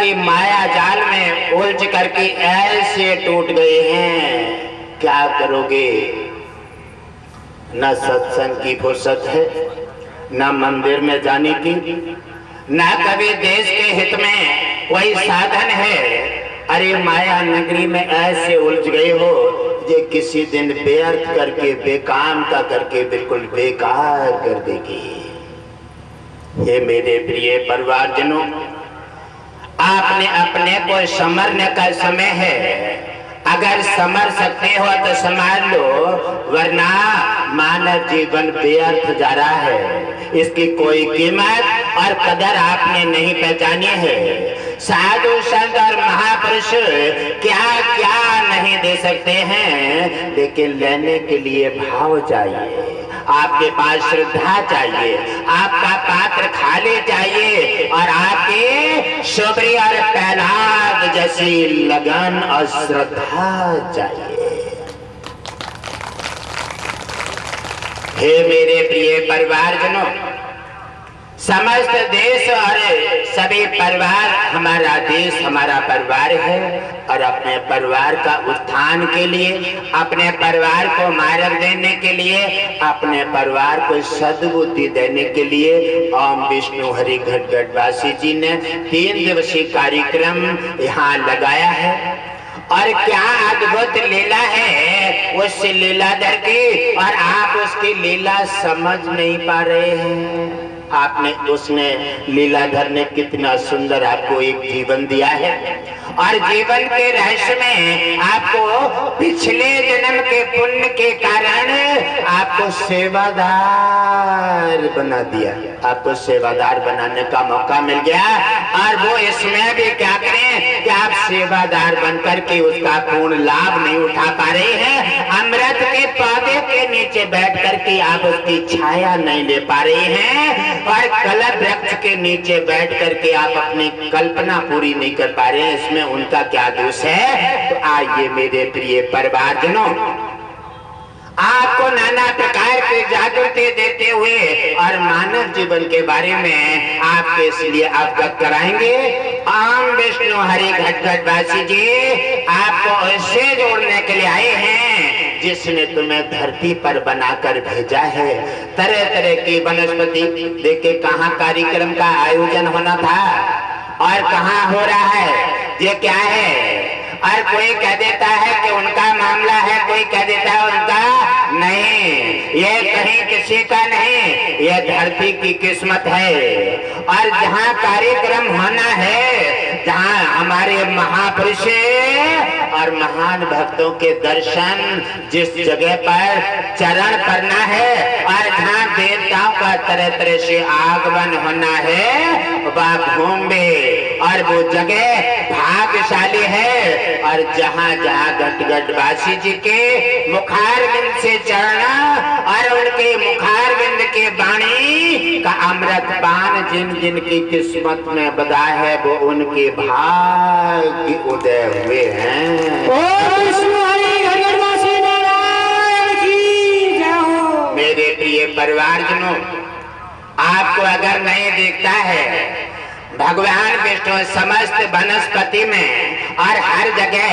की माया जाल में उलझ करके ऐसे टूट गए हैं। क्या करोगे? न सत्संग की फुर्सत है, न मंदिर में जाने की, न कभी देश के हित में कोई साधन है। अरे माया नगरी में ऐसे उलझ गए हो ये किसी दिन व्यर्थ करके, बेकाम का करके बिल्कुल बेकार कर देगी। ये मेरे प्रिय परिवारजनों, आपने अपने को संवरने का समय है। अगर संवर सकते हो तो संभाल लो, वरना मानव जीवन व्यर्थ जा रहा है। इसकी कोई कीमत और कदर आपने नहीं पहचानी है। साधु संत और महापुरुष क्या क्या नहीं दे सकते हैं, लेकिन लेने के लिए भाव चाहिए। आपके पास श्रद्धा चाहिए, आपका पात्र खाली चाहिए और आपके शबरी और प्रहलाद जैसी लगन और श्रद्धा चाहिए। हे मेरे प्रिय परिवारजनों, समस्त देश और सभी परिवार, हमारा देश हमारा परिवार है और अपने परिवार का उत्थान के लिए, अपने परिवार को मार्ग देने के लिए, अपने परिवार को सद्बुद्धि देने के लिए ओम विष्णु हरि घटघटवासी जी ने 3 दिवसीय कार्यक्रम यहाँ लगाया है। और क्या अद्भुत लीला है उस लीलाधर की, और आप उसकी लीला समझ नहीं पा रहे हैं। आपने उसने लीलाधर ने कितना सुंदर आपको एक जीवन दिया है और जीवन के रहस्य में आपको पिछले जन्म के पुण्य के कारण आपको सेवादार बना दिया। आपको सेवादार बनाने का मौका मिल गया और वो इसमें भी क्या करें कि आप सेवादार बनकर के उसका पूर्ण लाभ नहीं उठा पा रहे हैं। अमृत के पौधे के नीचे बैठ करके आप उसकी छाया नहीं ले पा रहे हैं और कलम वृक्ष के नीचे बैठ करके आप अपनी कल्पना पूरी नहीं कर पा रहे हैं। इसमें उनका क्या दोष है? तो आइए मेरे प्रिय परिवारजनों, आपको नाना प्रकार के जागृति देते हुए और मानव जीवन के बारे में आपके इसलिए अवगत कराएंगे। ओम विष्णु हरि घटघटवासी जी आपको इससे जोड़ने के लिए आए हैं जिसने तुम्हें धरती पर बनाकर भेजा है। तरह तरह की वनस्पति देखे कहाँ कार्यक्रम का आयोजन होना था और कहाँ हो रहा है, ये क्या है? और कोई कह देता है कि उनका मामला है, कोई कह देता है उनका नहीं। ये कहीं किसी का नहीं, ये धरती की किस्मत है। और जहाँ कार्यक्रम होना है, जहाँ हमारे महापुरुष और महान भक्तों के दर्शन जिस जगह पर चरण करना है और जहाँ देवताओं का तरह तरह से आगमन होना है, वह भूमि और वो जगह भाग्यशाली है। और जहाँ जहाँ घटघटवासी जी के मुखारविंद से चढ़ना और उनके मुखारविंद के वाणी का अमृत पान जिन जिन की किस्मत में बदा है, वो उनके भाग्य उदय हुए हैं। मेरे प्रिय परिवारजनों, आपको अगर नहीं दिखता है, भगवान विष्णु समस्त वनस्पति में और हर जगह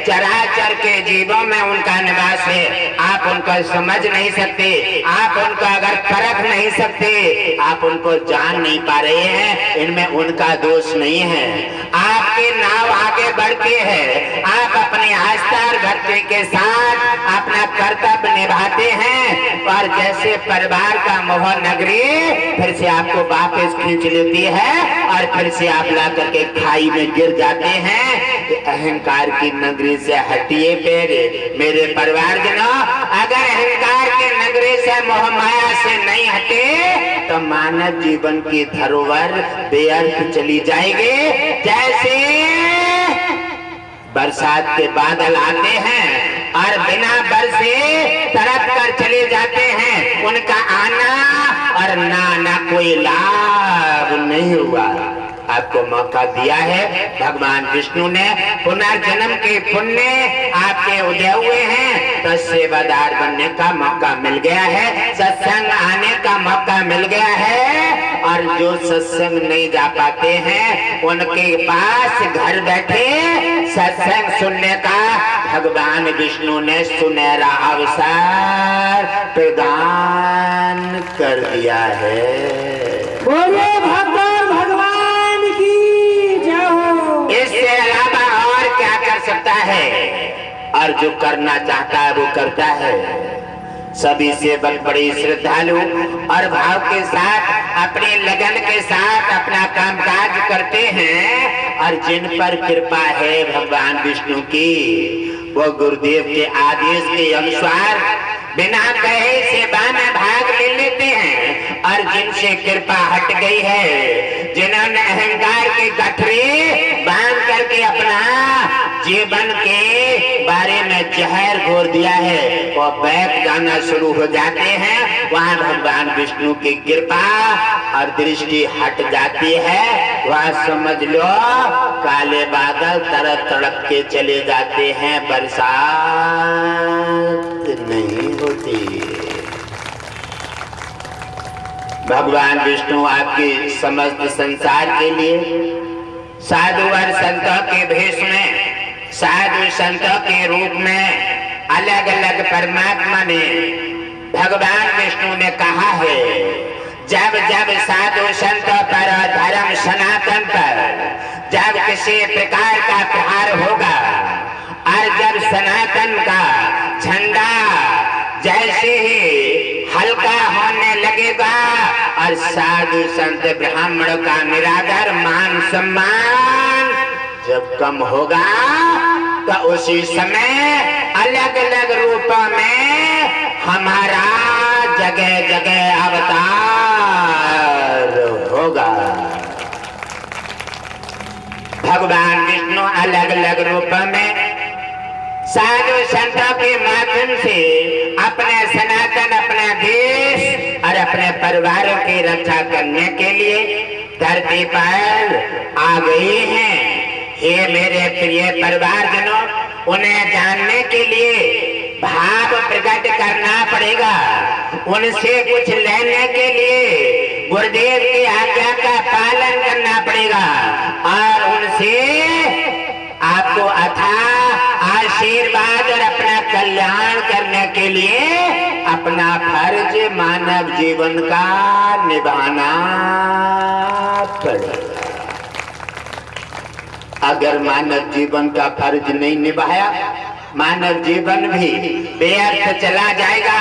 चराचर के जीवों में उनका निवास है। आप उनको समझ नहीं सकते, आप उनको अगर परख नहीं सकते, आप उनको जान नहीं पा रहे हैं, इनमें उनका दोष नहीं है। आपकी नाव आगे बढ़ती है, आप अपनी आस्था और भक्ति के साथ अपना कर्तव्य निभाते हैं और जैसे परिवार का मोह नगरी फिर से आपको वापस खींच लेती है और फिर से आप ला करके खाई में गिर जाते हैं। अहंकार की नगरी से हटिए मेरे परिवारजनों। अगर अहंकार के नगरी से मोह माया से नहीं हटे तो मानव जीवन की धरोहर व्यर्थ चली जाएगी। जैसे बरसात के बादल आते हैं और बिना बरसे तड़प कर चले जाते हैं, उनका आना और ना कोई लाभ नहीं हुआ। आपको मौका दिया है। भगवान विष्णु ने पुनर्जन्म के पुण्य आपके उदय हुए हैं, तो सेवादार बनने का मौका मिल गया है, सत्संग आने का मौका मिल गया है। और जो सत्संग नहीं जा पाते हैं उनके पास घर बैठे सत्संग सुनने का भगवान विष्णु ने सुनहरा अवसर प्रदान कर दिया है। बोले भगवान की जय हो। इससे अलावा और क्या कर सकता है? और जो करना चाहता है वो करता है। सभी सेवक बड़ी श्रद्धालु और भाव के साथ अपने लगन के साथ अपना कामकाज करते हैं। और जिन पर कृपा है भगवान विष्णु की, वो गुरुदेव के आदेश के अनुसार बिना कहे सेवा में भाग ले लेते हैं। और जिनसे कृपा हट गई है, जिन्होंने अहंकार के गठरी बांध करके अपना जीवन के बारे में जहर घोर दिया है, वो बैठ जाना शुरू हो जाते हैं। वहाँ भगवान विष्णु की कृपा और दृष्टि हट जाती है। वह समझ लो काले बादल तरह तड़प के चले जाते हैं, बरसात नहीं होती। भगवान विष्णु आपके समस्त संसार के लिए साधु और संतों के भेष में, साधु संतों के रूप में अलग अलग परमात्मा ने भगवान विष्णु ने कहा है, जब जब साधु संतों पर धर्म सनातन पर जब किसी प्रकार का प्रहार होगा और जब सनातन का झंडा जैसे ही हल्का होने लगेगा और साधु संत ब्राह्मण का निरादर मान सम्मान जब कम होगा, तो उसी समय अलग अलग रूपों में हमारा जगह जगह अवतार होगा। भगवान विष्णु अलग अलग रूपों में साधु संतों के माध्यम से अपने सनातन, अपना देश और अपने परिवारों की रक्षा करने के लिए धरती पर आ गए हैं। हे मेरे प्रिय परिवारजनों, उन्हें जानने के लिए भाव प्रकट करना पड़ेगा। उनसे कुछ लेने के लिए गुरुदेव की आज्ञा का पालन करना पड़ेगा और उनसे आपको अथाह आशीर्वाद और अपना कल्याण करने के लिए अपना फर्ज मानव जीवन का निभाना पड़ेगा। अगर मानव जीवन का फर्ज नहीं निभाया, मानव जीवन भी व्यर्थ चला जाएगा।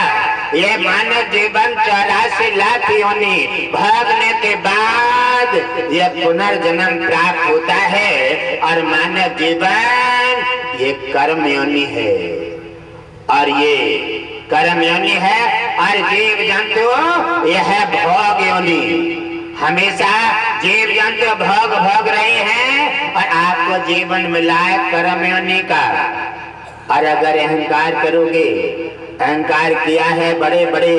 ये मानव जीवन 84 लाख योनि भागने के बाद यह पुनर्जन्म प्राप्त होता है। और मानव जीवन ये कर्म योनि है, और ये कर्म योनि है। और जीव जंतु यह भोग योनि, हमेशा जीव जंतु भोग रहे हैं और आपको जीवन मिला है कर्म योनि का। और अगर अहंकार करोगे, अहंकार किया है बड़े बड़े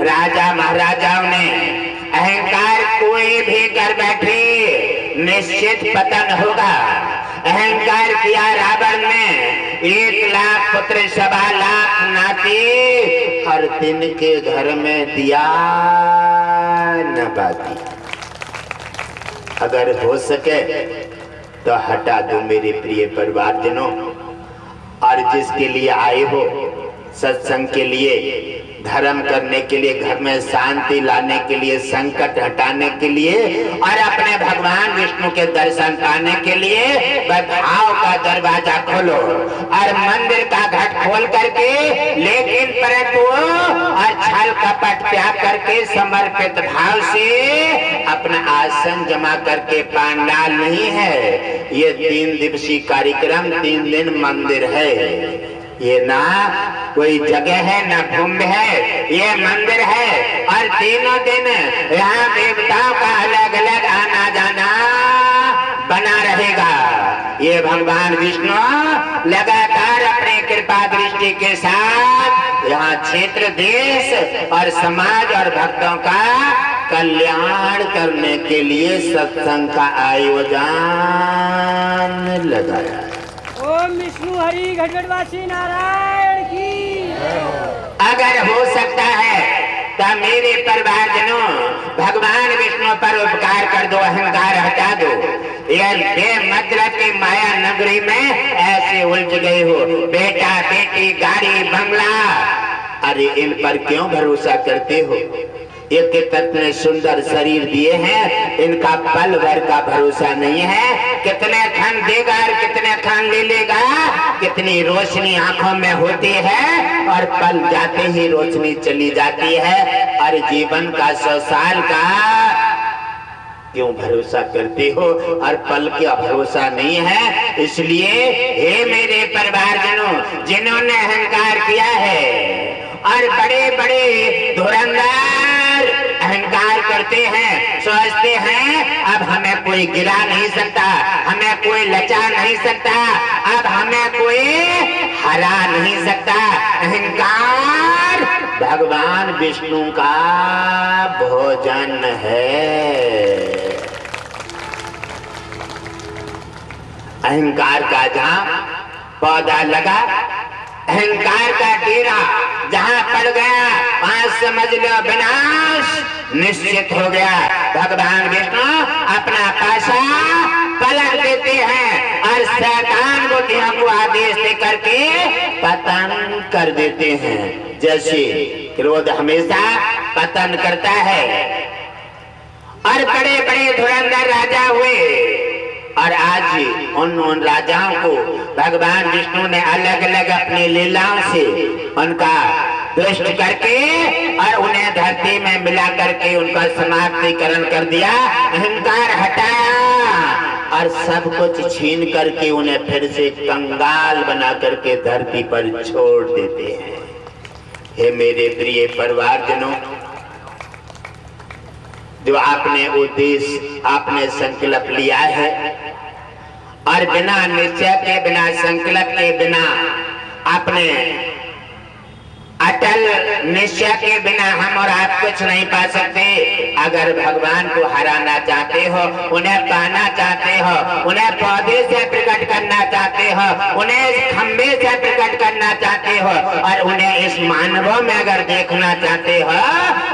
राजा महाराजाओं ने, अहंकार कोई भी कर बैठे निश्चित पतन होगा। अहंकार किया रावण ने, 1 लाख पुत्र 1.25 लाख नाती हर दिन के घर में दिया न बाती। अगर हो सके तो हटा दो मेरे प्रिय परिवारजनों। और जिसके लिए आए हो, सत्संग के लिए, धर्म करने के लिए, घर में शांति लाने के लिए, संकट हटाने के लिए और अपने भगवान विष्णु के दर्शन पाने के लिए भाव का दरवाजा खोलो और मंदिर का घट खोल करके, लेकिन परंतु और छल कपट त्याग करके समर्पित भाव से अपना आसन जमा करके, पांडाल नहीं है ये 3 दिवसीय कार्यक्रम, 3 दिन मंदिर है। ये ना कोई जगह है ना कुंभ है, ये मंदिर है। और तीनों दिन यहाँ देवताओं का अलग अलग आना जाना बना रहेगा। ये भगवान विष्णु लगातार अपने कृपा दृष्टि के साथ यहाँ क्षेत्र, देश और समाज और भक्तों का कल्याण करने के लिए सत्संग का आयोजन लगाया। ओम विष्णु हरि घटघटवासी नारायण की। अगर हो सकता है तो मेरे परिवारजनों भगवान विष्णु पर उपकार कर दो, अहंकार हटा दो। यह बेमतलब की माया नगरी में ऐसे उलझ गए हो, बेटा बेटी गाड़ी बंगला, अरे इन पर क्यों भरोसा करते हो? एक कितने सुंदर शरीर दिए हैं, इनका पल भर का भरोसा नहीं है। कितने क्षण देगा और कितने क्षण ले लेगा। कितनी रोशनी आंखों में होती है और पल जाते ही रोशनी चली जाती है। और जीवन का 100 साल का क्यों भरोसा करते हो और पल का भरोसा नहीं है? इसलिए हे मेरे परिवारजनों, जिन्होंने अहंकार किया है और बड़े बड़े धुरंधर अहंकार करते हैं, सोचते हैं अब हमें कोई गिरा नहीं सकता, हमें कोई लचा नहीं सकता, अब हमें कोई हरा नहीं सकता। अहंकार भगवान विष्णु का भोजन है। अहंकार का जहां पौधा लगा, अहंकार का डेरा जहां पड़ गया, वहां समझ लो विनाश निश्चित हो गया। भगवान विष्णु अपना पासा पलट देते हैं और शैतान बुद्धियों को आदेश दे करके पतन कर देते हैं। जैसे क्रोध हमेशा पतन करता है। और बड़े बड़े धुरंधर राजा हुए और आज उन राजाओं को भगवान विष्णु ने अलग अलग अपनी लीलाओं से उनका दुष्ट करके और उन्हें धरती में मिला करके उनका समाप्तिकरण कर दिया। अहंकार हटाया और सब कुछ छीन करके उन्हें फिर से कंगाल बना करके धरती पर छोड़ देते हैं। हे मेरे प्रिय परिवारजनों, जो आपने उद्देश्य, आपने संकल्प लिया है और बिना निश्चय के, बिना संकल्प के, बिना अपने अटल निश्चय के बिना हम और आप कुछ नहीं पा सकते। अगर भगवान को हराना चाहते हो, उन्हें पाना चाहते हो, उन्हें पौधे से प्रकट करना चाहते हो, उन्हें इस खंबे से प्रकट करना चाहते हो और उन्हें इस मानवों में अगर देखना चाहते हो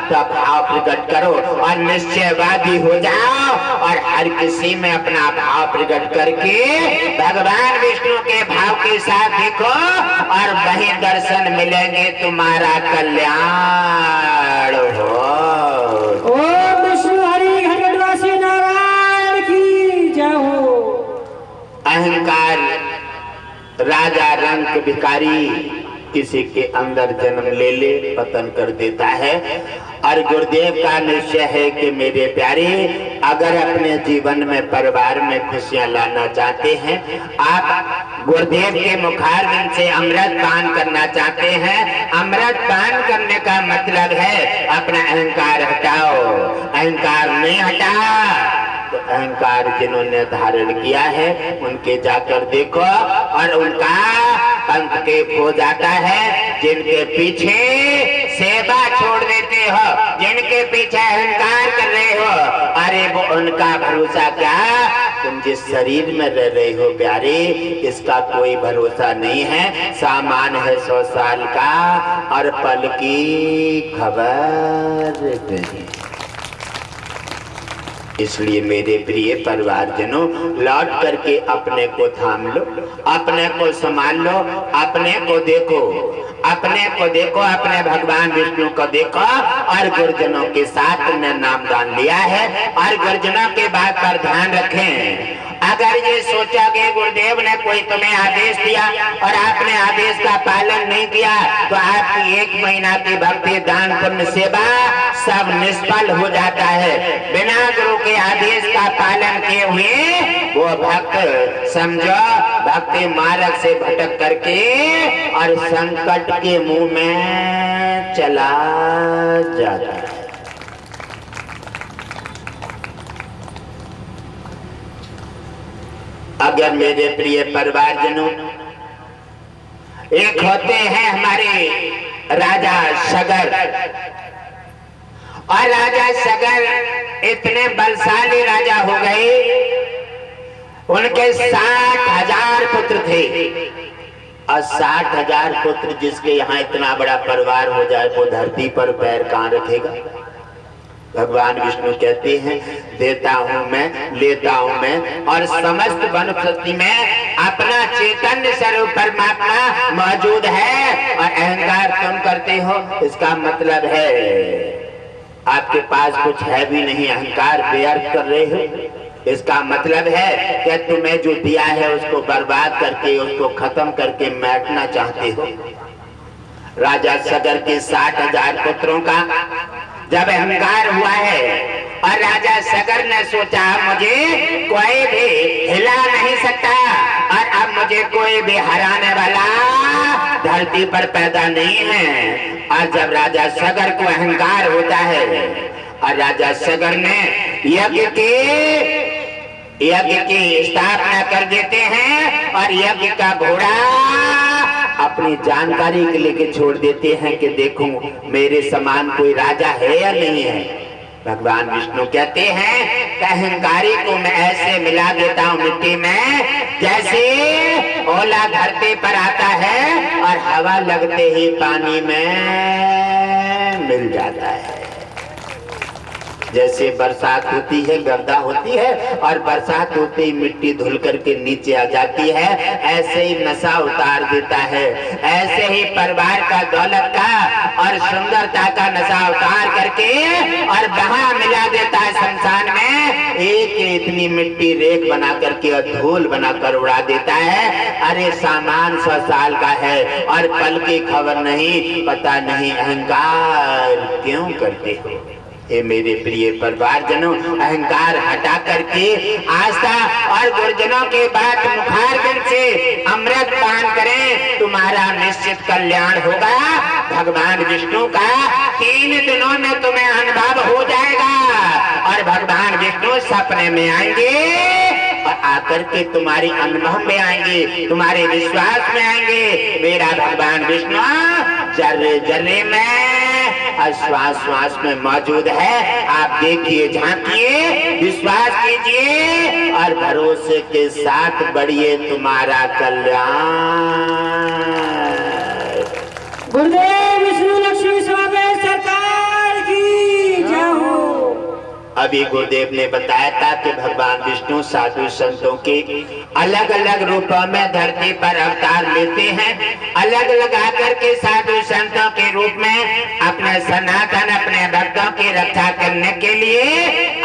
तो भाव प्रकट करो और निश्चयवादी हो जाओ और हर किसी में अपना भाव प्रकट करके भगवान विष्णु के भाव के साथ देखो और वही दर्शन मिलेंगे, तुम्हारा कल्याण हो। ओम विष्णु हरि घटघटवासी नारायण की जय हो। अहंकार राजा रंक भिखारी किसी के अंदर जन्म ले पतन कर देता है। और गुरुदेव का निश्चय है कि मेरे प्यारे, अगर अपने जीवन में, परिवार में खुशियां लाना चाहते हैं, आप गुरुदेव के मुखारविंद से अमृत पान करना चाहते हैं। अमृत पान करने का मतलब है अपना अहंकार हटाओ। अहंकार नहीं हटा तो अहंकार जिन्होंने धारण किया है उनके जाकर देखो और उनका पंथ के खो जाता है। जिनके पीछे सेवा छोड़ देते हो, जिनके पीछे अहंकार कर रहे हो, अरे वो उनका भरोसा क्या? तुम जिस शरीर में रह रहे हो प्यारे, इसका कोई भरोसा नहीं है। सामान है 100 साल का और पल की खबर नहीं। इसलिए मेरे प्रिय परिवारजनों, लौट करके अपने को थाम लो, अपने को संभाल लो, अपने को देखो, अपने को देखो, अपने भगवान विष्णु को देखो और गुरुजनों के साथ तुमने नामदान लिया है और गुरुजनों के बात पर ध्यान रखें। अगर ये सोचोगे गुरुदेव ने कोई तुम्हें आदेश दिया और आपने आदेश का पालन नहीं किया तो आपकी 1 महीना की भक्ति, दान, पुण्य, सेवा सब निष्फल हो जाता है। बिना गुरु के आदेश का पालन किए हुए वो भक्त समझो भक्ति मार्ग से भटक करके और संकट के मुंह में चला जाता है। अगर मेरे प्रिय परिवारजनों, एक होते हैं हमारे राजा सगर और राजा सगर इतने बलशाली राजा हो गए, उनके 60,000 पुत्र थे। और 60,000 पुत्र जिसके यहाँ इतना बड़ा परिवार हो जाए, वो धरती पर पैर कहाँ रखेगा? भगवान विष्णु कहते हैं, देता हूं मैं, लेता हूं मैं, और समस्त वनस्पति में अपना चैतन्य स्वरूप परमात्मा मौजूद है, और अहंकार तुम करते हो। इसका मतलब है आपके पास कुछ है भी नहीं, अहंकार व्यर्थ कर रहे हो। इसका मतलब है कि तुम्हें जो दिया है उसको बर्बाद करके, उसको खत्म करके मिटना चाहते हो। राजा सगर के 60,000 पुत्रों का जब अहंकार हुआ है, और राजा सगर ने सोचा मुझे कोई भी हिला नहीं सकता, और अब मुझे कोई भी हराने वाला धरती पर पैदा नहीं है। और जब राजा सगर को अहंकार होता है, और राजा सगर ने यज्ञ की स्थापना कर देते हैं, और यज्ञ का घोड़ा अपनी जानकारी के लेके छोड़ देते हैं कि देखो मेरे समान कोई राजा है या नहीं है। भगवान विष्णु कहते हैं कि अहंकारी को मैं ऐसे मिला देता हूँ मिट्टी में, जैसे ओला धरती पर आता है और हवा लगते ही पानी में मिल जाता है। जैसे बरसात होती है, गर्दा होती है, और बरसात होते ही मिट्टी धुल करके नीचे आ जाती है, ऐसे ही नशा उतार देता है। ऐसे ही परिवार का, दौलत का और सुंदरता का नशा उतार करके और बहा मिला देता है शमशान में। एक इतनी मिट्टी रेत बना करके और धूल बनाकर उड़ा देता है। अरे सामान 100 साल का है और पल की खबर नहीं, पता नहीं अहंकार क्यों करते हो। ये मेरे प्रिय परिवारजनों, अहंकार हटा करके आस्था और गुरुजनों के बाद मुखारबिंद से अमृत पान करें, तुम्हारा निश्चित कल्याण होगा। भगवान विष्णु का 3 दिनों में तुम्हें अनुभव हो जाएगा, और भगवान विष्णु सपने में आएंगे और आकर के तुम्हारी अनुभव में आएंगे, तुम्हारे विश्वास में आएंगे। मेरा भगवान विष्णु जर्रे जर्रे में, श्वास श्वास में मौजूद है। आप देखिए, झांकिए, विश्वास कीजिए और भरोसे के साथ बढ़िए, तुम्हारा कल्याण। गुरुदेव विष्णु लक्ष्मी स्वामी सरकार की जय हो। अभी गुरुदेव ने बताया था कि भगवान विष्णु साधु संतों के अलग अलग रूपों में धरती पर अवतार लेते हैं। अलग अलग आकर के साधु संतों के रूप में अपने सनातन, अपने भक्तों की रक्षा करने के लिए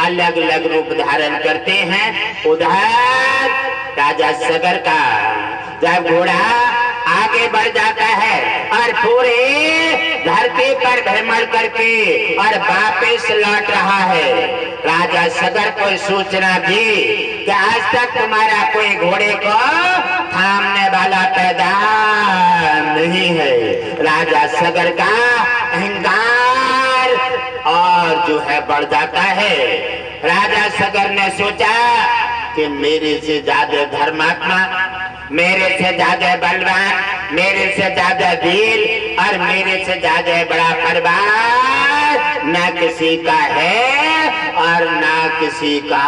अलग अलग रूप धारण करते हैं। उधर राजा सगर का जब घोड़ा आगे बढ़ जाता है और पूरे धरती पर भ्रमण करके और वापस लौट रहा है, राजा सगर को सूचना दी कि आज तक तुम्हारा कोई घोड़े को थामने वाला पैदा नहीं है। राजा सगर का अहंकार और जो है बढ़ जाता है। राजा सगर ने सोचा कि मेरे से ज्यादा धर्मात्मा, मेरे से ज्यादा बलवान, मेरे से ज्यादा वीर और मेरे से ज्यादा बड़ा परिवार न किसी का है और न किसी का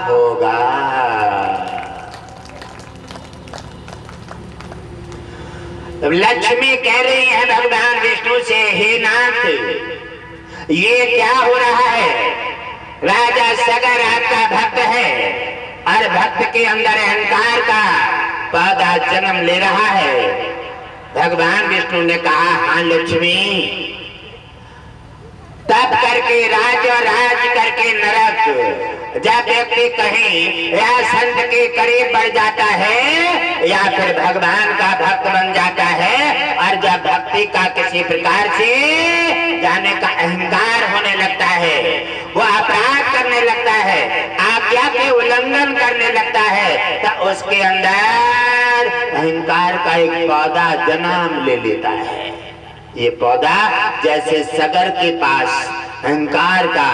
होगा। लक्ष्मी कह रही है भगवान विष्णु से, हे नाथ, ये क्या हो रहा है? राजा सगर आपका भक्त है और भक्त के अंदर अहंकार का पौधा जन्म ले रहा है। भगवान विष्णु ने कहा, हाँ लक्ष्मी, तप करके राज और राज करके नरक। जब व्यक्ति कहीं या संत के करीब बढ़ जाता है या फिर भगवान का भक्त बन जाता है, और जब भक्ति का किसी प्रकार से जाने का अहंकार होने लगता है, वो अपराध करने लगता है, आज्ञा के उल्लंघन करने लगता है, तो उसके अंदर अहंकार का एक पौधा जन्म ले लेता है। ये पौधा जैसे सगर के पास अहंकार का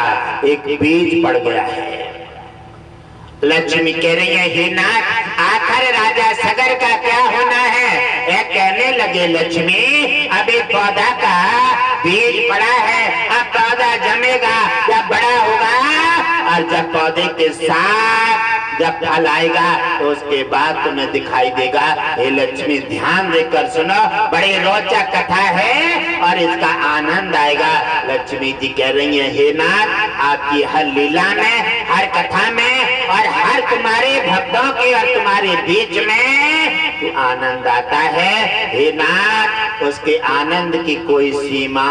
एक बीज पड़ गया है। लक्ष्मी कह रही है, हे नाथ, आखिर राजा सगर का क्या होना है? ये कहने लगे, लक्ष्मी, अभी पौधा का बीज पड़ा है, अब पौधा जमेगा, जब बड़ा होगा और जब पौधे के साथ जब फल आएगा तो उसके बाद तुम्हें दिखाई देगा। हे लक्ष्मी, ध्यान देकर सुनो, बड़ी रोचक कथा है और इसका आनंद आएगा। लक्ष्मी जी कह रही है, हे नाथ, आपकी हर लीला में, हर कथा में और हर तुम्हारे भक्तों के और तुम्हारे बीच में आनंद आता है। हे नाथ, उसके आनंद की कोई सीमा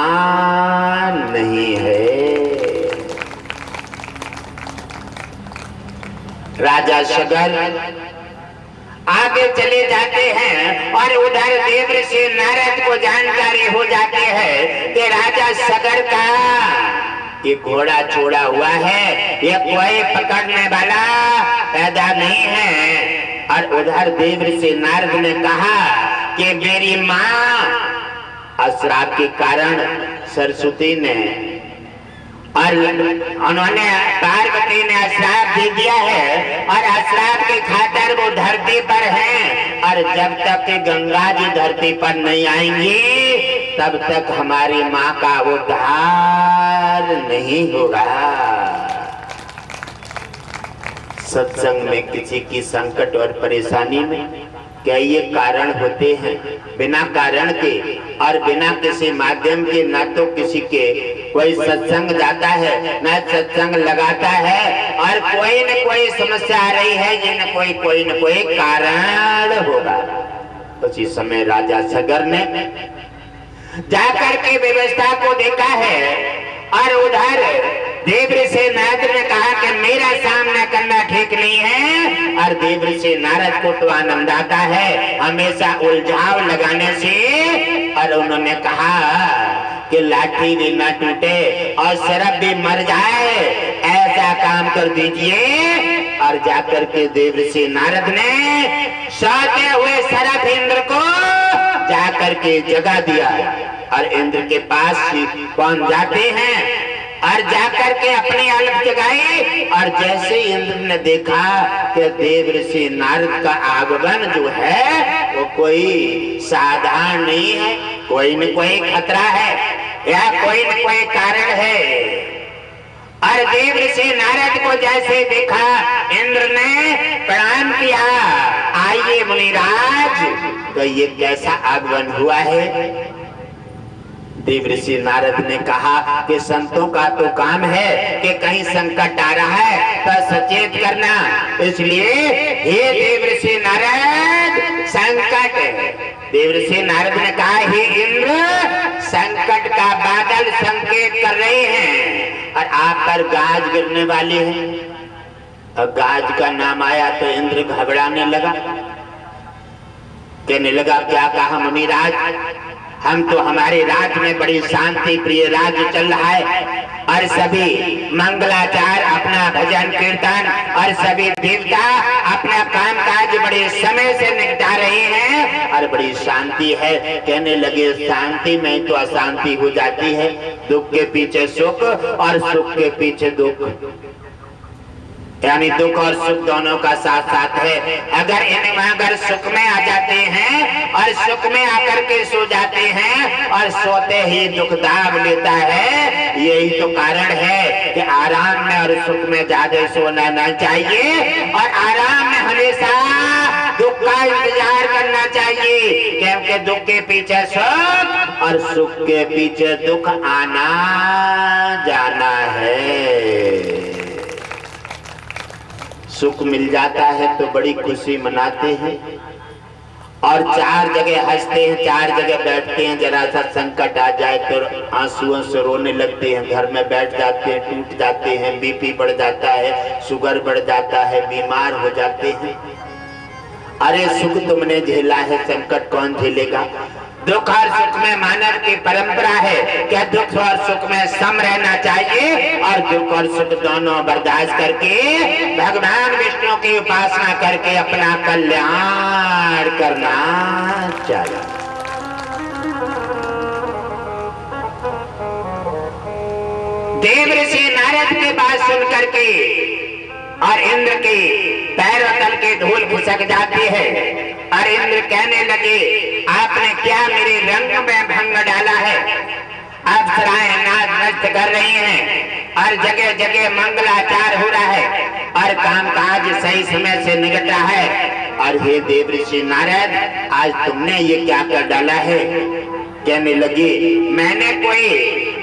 नहीं है। राजा सगर आगे चले जाते हैं और उधर देवर्षि नारद को जानकारी हो जाती है कि राजा सगर का ये घोड़ा छोड़ा हुआ है, ये कोई पकड़ने वाला पैदा नहीं है। और उधर देवर्षि नारद ने कहा कि मेरी माँ श्राप के कारण सरस्वती ने और उन्होंने पार्वती ने श्राप दे दिया है और श्राप की खातिर वो धरती पर हैं और जब तक गंगा जी धरती पर नहीं आएंगी तब तक हमारी माँ का उद्धार नहीं होगा। सत्संग में किसी की संकट और परेशानी में क्या ये कारण होते हैं? बिना कारण के और बिना किसी माध्यम के न तो किसी के कोई सत्संग जाता है न सत्संग लगाता है और कोई न कोई समस्या आ रही है, ये न कोई कारण होगा। उसी समय राजा सगर ने जाकर के व्यवस्था को देखा है और उधर देवर्षि नारद ने कहा कि मेरा सामना करना ठीक नहीं है। और देवर्षि नारद को तो आनंद आता है हमेशा उलझाव लगाने से और उन्होंने कहा कि लाठी भी न टूटे और सरप भी मर जाए, ऐसा काम कर दीजिए। और जाकर के देवर्षि नारद ने सोते हुए सरप इंद्र को जाकर के जगा दिया और इंद्र के पास पहुंच जाते हैं और जाकर के अपनी अलग जगाई। और जैसे इंद्र ने देखा कि देवर्षि नारद का आगमन जो है वो कोई साधारण नहीं है, कोई न कोई खतरा है या कोई न कोई कारण है। और देवर्षि नारद को जैसे देखा इंद्र ने प्रणाम किया, आइए मुनिराज, तो ये कैसा आगमन हुआ है? देवर्षि नारद ने कहा कि संतों का तो काम है कि कहीं संकट आ रहा है तो सचेत करना, इसलिए हे देवर्षि नारद संकट। देवर्षि नारद ने कहा, हे इंद्र, संकट का बादल संकेत कर रहे हैं और आप पर गाज गिरने वाली है। और गाज का नाम आया तो इंद्र घबराने लगा, कहने लगा, क्या कहा मुनिराज? हम तो हमारे राज्य में बड़ी शांति प्रिय राज्य चल रहा है और सभी मंगलाचार अपना भजन कीर्तन और सभी देवता अपना कामकाज बड़े समय से निपटा रहे हैं और बड़ी शांति है। कहने लगे, शांति में तो अशांति हो जाती है, दुख के पीछे सुख और सुख के पीछे दुख, यानी दुख और सुख दोनों का साथ साथ है। अगर सुख में आ जाते हैं और सुख में आकर के सो जाते हैं और सोते ही दुख दाब लेता है, यही तो कारण है कि आराम में और सुख में ज्यादा सोना नहीं चाहिए और आराम में हमेशा दुख का इंतजार करना चाहिए, क्योंकि दुख के पीछे सुख और सुख के पीछे दुख आना जाना है। सुख मिल जाता है तो बड़ी खुशी मनाते हैं और चार जगह हंसते हैं, चार जगह बैठते हैं। जरा सा संकट आ जाए तो आंसुओं से रोने लगते हैं, घर में बैठ जाते हैं, टूट जाते हैं, बीपी बढ़ जाता है, शुगर बढ़ जाता है, बीमार हो जाते हैं। अरे सुख तुमने झेला है, संकट कौन झेलेगा? दुख और सुख में मानव की परंपरा है कि दुख और सुख में सम रहना चाहिए और दुख और सुख दोनों बर्दाश्त करके भगवान विष्णु की उपासना करके अपना कल्याण करना चाहिए। देवर्षि नारद की बात सुन करके और इंद्र के पैरों तल के धूल खिसक जाती है और इंद्र कहने लगे, आपने क्या मेरे रंग में भंग डाला है? अप्सराएं नाच नृत्य कर रही हैं और जगह जगह मंगलाचार हो रहा है और कामकाज सही समय से निकट रहा है। और हे देव ऋषि नारद, आज तुमने ये क्या कर डाला है? कहने लगी, मैंने कोई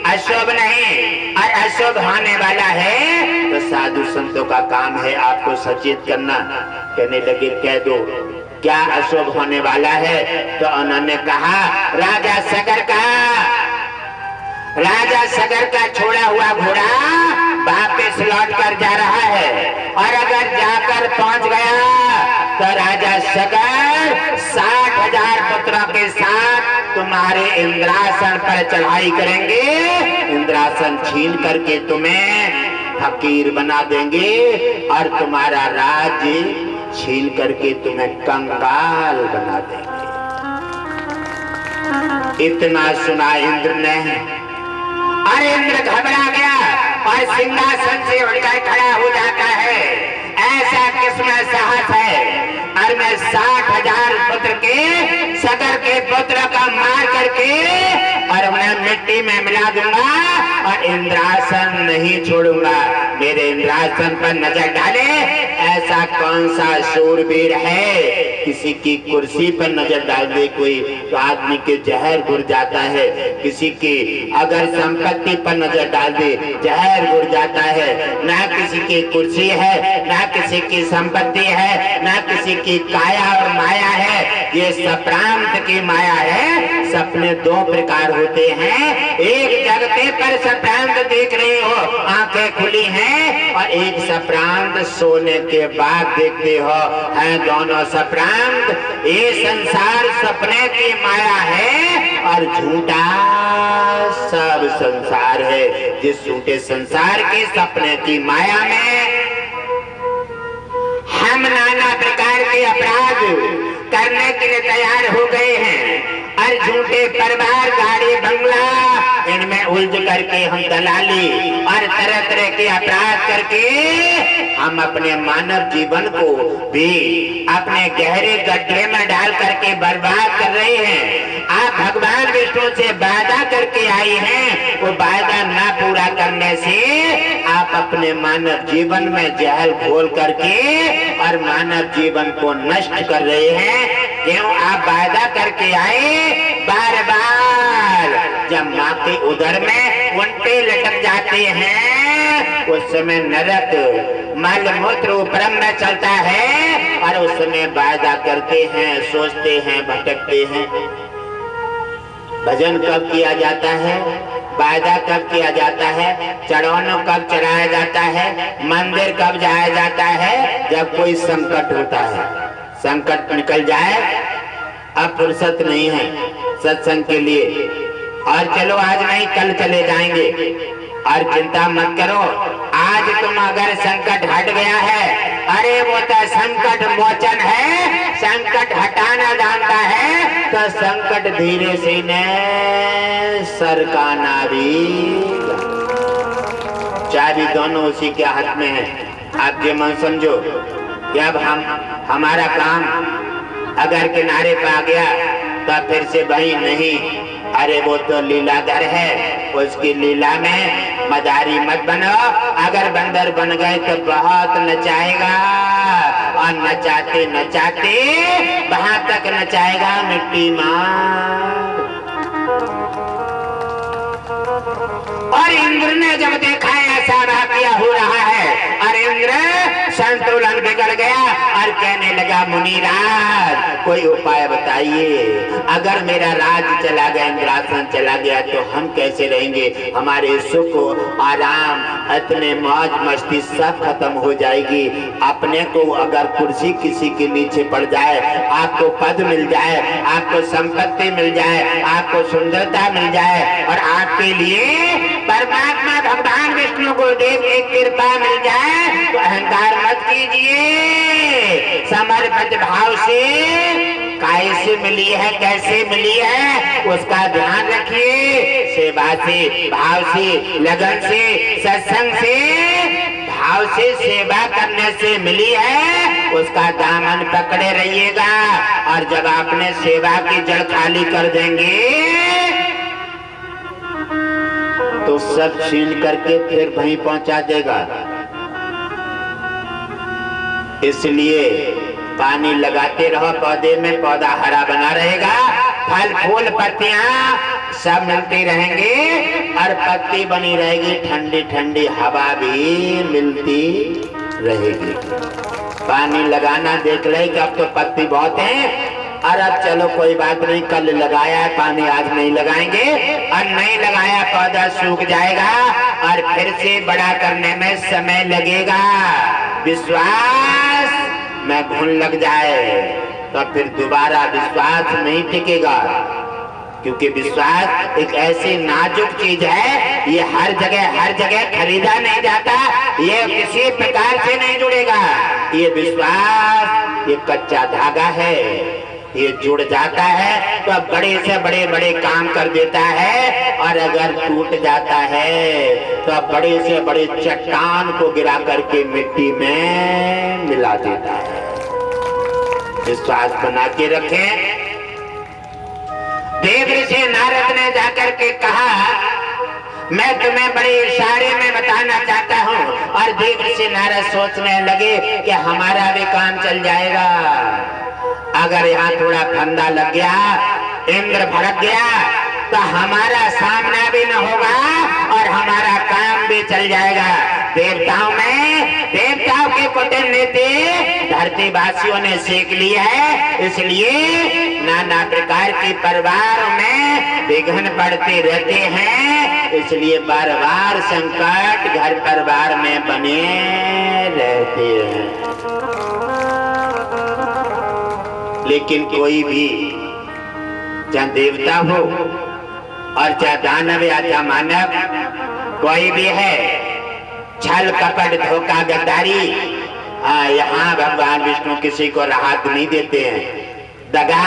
अशुभ नहीं और अशुभ होने वाला है तो साधु संतों का काम है आपको सचेत करना। कहने लगे, कह दो क्या अशुभ होने वाला है? तो उन्होंने कहा, राजा सगर का छोड़ा हुआ घोड़ा वापस लौट कर जा रहा है और अगर जाकर पहुंच गया तो राजा सगर 60,000 पुत्रों के साथ तुम्हारे इंद्रासन पर चढ़ाई करेंगे, इंद्रासन छीन करके तुम्हें फकीर बना देंगे और तुम्हारा राज्य छीन करके तुम्हें कंगाल बना देंगे। इतना सुना इंद्र ने, अरे इंद्र घबरा गया और सिंहासन से उठकर खड़ा हो जाता है। ऐसा किसमें साहस है? और मैं 60,000 पुत्र के सगर के पुत्र का मार करके और उन्हें मिट्टी में मिला दूंगा और इंद्रासन नहीं छोड़ूंगा। मेरे इंद्रासन पर नजर डाले, ऐसा कौन सा शूरवीर है किसी की कुर्सी पर नजर डाल दे कोई तो आदमी के जहर घुल जाता है, किसी की अगर संपत्ति पर नजर डाल दे जहर घुल जाता है। ना किसी की कुर्सी है, ना किसी की संपत्ति है, ना किसी की काया और माया है, ये सप्रांत की माया है। सपने दो प्रकार होते हैं, एक जगते पर सप्रांत देख रहे हो, आंखें खुली हैं, और एक सप्रांत सोने के बाद देखते हो, है दोनों सप्रांत। ये संसार सपने की माया है और झूठा सब संसार है। जिस झूठे संसार के सपने की माया में हम नाना प्रकार के अपराध करने के लिए तैयार हो गए हैं और झूठे परिवार, गाड़ी, बंगला, इनमें उलझ करके हम दलाली और तरह तरह के अपराध करके हम अपने मानव जीवन को भी अपने गहरे गड्ढे में डाल करके बर्बाद कर रहे हैं। आप भगवान विष्णु से वादा करके आई हैं, वो वादा ना पूरा करने से आप अपने मानव जीवन में जहर घोल करके और मानव जीवन को नष्ट कर रहे हैं। क्यों? आप वादा करके आए, बार बार जब माँ के उदर में उल्टे लटक जाते हैं उस समय नरक मल मूत्र उपरम में चलता है और उस समय वादा करते हैं, सोचते हैं, भटकते हैं। भजन कब किया जाता है? वादा कब किया जाता है? चढ़ाना कब चढ़ाया जाता है? मंदिर कब जाया जाता है? जब कोई संकट होता है। संकट निकल जाए, अब फुर्सत नहीं है सत्संग के लिए, और चलो आज नहीं कल चले जाएंगे और चिंता मत करो। आज तुम अगर संकट हट गया है, अरे वो तो संकट मोचन है, संकट हटाना जानता है तो संकट धीरे से ने सरकाना भी। चाबी दोनों उसी के हाथ में है। आप ये मन समझो कि अब हमारा काम अगर किनारे पे आ गया तो फिर से वही नहीं, अरे वो तो लीलाधर है, उसकी लीला में मदारी मत बनो। अगर बंदर बन गए तो बहुत नचाएगा और नचाते नचाते वहां तक नचाएगा मिट्टी मार। और इंद्र ने जब देखा ऐसा वाकया हो रहा है और इंद्र संतुलन बिगड़ गया और कहने लगा, मुनिराज कोई उपाय बताइए। अगर मेरा राज चला गया, इंद्रासन चला गया तो हम कैसे रहेंगे? हमारे सुख आराम, इतने मौज मस्ती सब खत्म हो जाएगी। अपने को अगर कुर्सी किसी के नीचे पड़ जाए, आपको पद मिल जाए, आपको संपत्ति मिल जाए, आपको सुंदरता मिल जाए और आपके लिए परमात्मा भगवान विष्णु को देव की कृपा मिल जाए तो अहंकार मत कीजिए। समर्पित भाव से कैसे मिली है, कैसे मिली है उसका ध्यान रखिए। सेवा से, भाव से, लगन से, सत्संग से, भाव से सेवा करने से मिली है, उसका दामन पकड़े रहिएगा। और जब आपने सेवा की जड़ खाली कर देंगे तो सब छीन करके फिर वहीं पहुंचा देगा। इसलिए पानी लगाते रहो पौधे में, पौधा हरा बना रहेगा, फल फूल पत्तियां सब मिलती रहेंगी और पत्ती बनी रहेगी, ठंडी ठंडी हवा भी मिलती रहेगी। पानी लगाना देख ले कि अब तो पत्ती बहुत है, और अब चलो कोई बात नहीं, कल लगाया है पानी, आज नहीं लगाएंगे, और नहीं लगाया पौधा सूख जाएगा और फिर से बड़ा करने में समय लगेगा। विश्वास में घुन लग जाए तो फिर दोबारा विश्वास नहीं टिकेगा, क्योंकि विश्वास एक ऐसी नाजुक चीज है, ये हर जगह खरीदा नहीं जाता, ये किसी प्रकार से नहीं जुड़ेगा। ये विश्वास ये कच्चा धागा है, ये जुड़ जाता है तो बड़े से बड़े काम कर देता है, और अगर टूट जाता है तो बड़े से बड़े चट्टान को गिरा करके मिट्टी में मिला देता है। विश्वास बना के रखें। देवऋषि नारद ने जाकर के कहा, मैं तुम्हें बड़े इशारे में बताना चाहता हूँ, और देवऋषि नारद सोचने लगे कि हमारा भी काम चल जाएगा। अगर यहाँ थोड़ा फंदा लग गया, इंद्र भड़क गया, तो हमारा सामना भी न होगा और हमारा काम भी चल जाएगा। देवताओं के कुटिल नीति धरती वासियों ने सीख ली है, इसलिए नाना प्रकार की परिवारों में विघ्न पड़ते रहते हैं, इसलिए बार बार संकट घर परिवार में बने रहते हैं। लेकिन कोई भी, चाहे देवता हो और चाहे दानव या चाहे मानव, कोई भी है, छल कपट धोखा गद्दारी, यहाँ भगवान विष्णु किसी को राहत नहीं देते हैं। दगा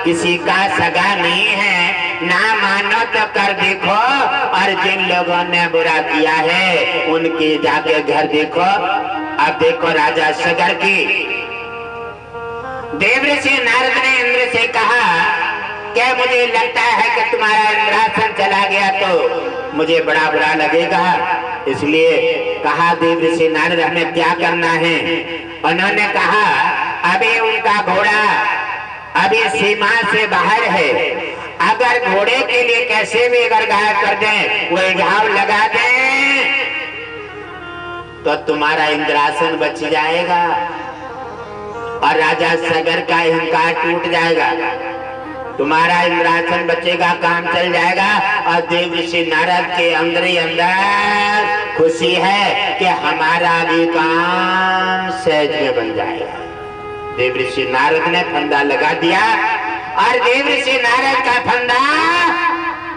किसी का सगा नहीं है, ना मानो तो कर देखो, और जिन लोगों ने बुरा किया है उनके जाके घर देखो। अब देखो राजा सगर की, देवऋषि नारद ने इंद्र से कहा, क्या मुझे लगता है कि तुम्हारा इंद्रासन चला गया तो मुझे बड़ा बुरा लगेगा, इसलिए कहा देवऋषि नारद हमें क्या करना है। उन्होंने कहा, अभी उनका घोड़ा अभी सीमा से बाहर है, अगर घोड़े के लिए कैसे भी अगर गायब कर दें, वो घाव लगा दें, तो तुम्हारा इंद्रासन बच जाएगा और राजा सगर का अहंकार टूट जाएगा, तुम्हारा इंद्रासन बचेगा, काम चल जाएगा। और देवऋषि नारद के अंदर ही अंदर खुशी है कि हमारा भी काम सहज में बन जाएगा। देवऋषि नारद ने फंदा लगा दिया, और देवऋषि नारद का फंदा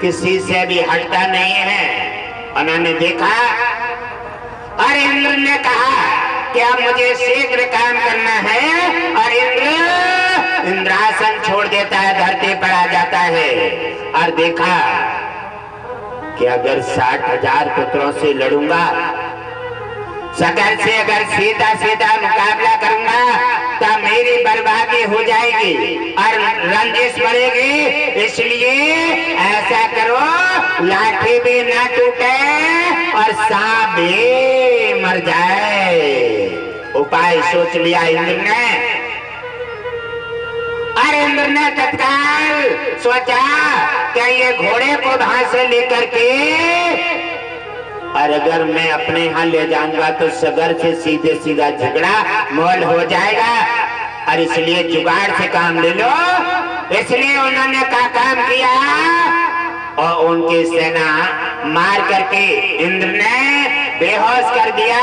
किसी से भी हटता नहीं है। उन्होंने देखा और इंद्र ने कहा कि अब मुझे शीघ्र काम करना है, और इंद्रासन छोड़ देता है, धरती पर आ जाता है। और देखा कि अगर 60,000 पुत्रों से लड़ूंगा, सगर से अगर सीधा सीधा मुकाबला करूंगा तो मेरी बर्बादी हो जाएगी और रंजिश बढ़ेगी, इसलिए ऐसा करो लाठी भी ना टूटे और सांप भी मर जाए। उपाय सोच लिया इंद्र ने, और इंद्र ने तत्काल सोचा कि ये घोड़े को वहां से लेकर के, और अगर मैं अपने यहाँ ले जाऊंगा तो सगर से सीधे सीधा झगड़ा मोल हो जाएगा, और इसलिए जुगाड़ से काम ले लो। इसलिए उन्होंने क्या काम किया, और उनकी सेना मार करके इंद्र ने बेहोश कर दिया,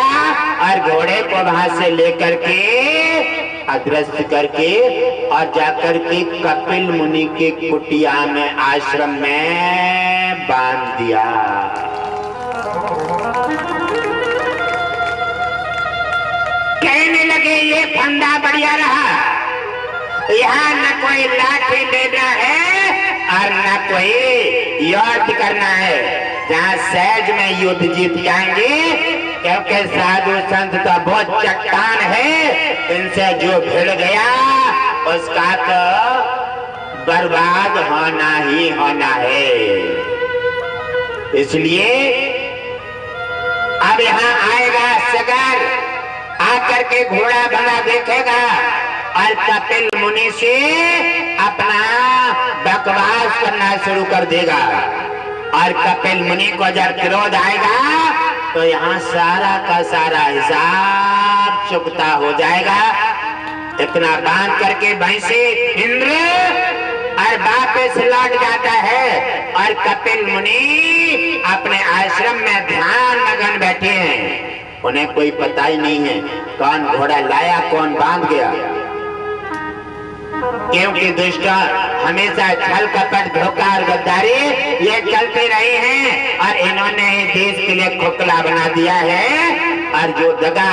और घोड़े को वहां से लेकर के अदृश्य करके और जाकर के कपिल मुनि के कुटिया में आश्रम में बांध दिया। कहने लगे ये फंदा बढ़िया रहा, यहाँ न कोई लाठी लेना है और न कोई युद्ध करना है, जहाँ सहज में युद्ध जीत जाएंगे, क्योंकि साधु संत तो बहुत चट्टान है, इनसे जो भिड़ गया उसका तो बर्बाद होना ही होना है। इसलिए अब यहाँ आएगा सगर, आकर के घोड़ा बंधा देखेगा और कपिल मुनि से अपना बकवास करना शुरू कर देगा। और कपिल मुनि को जब क्रोध आएगा तो यहाँ सारा का सारा हिसाब चुकता हो जाएगा। इतना बांध करके भैंसे इंद्र और वापस लौट जाता है और कपिल मुनि अपने आश्रम में ध्यान मगन बैठे हैं। उन्हें कोई पता ही नहीं है कौन घोड़ा लाया कौन बांध गया, क्योंकि दुष्ट हमेशा छल कपट धोखा और गद्दारी ये चलते रहे हैं और इन्होंने देश के लिए खोखला बना दिया है। और जो दगा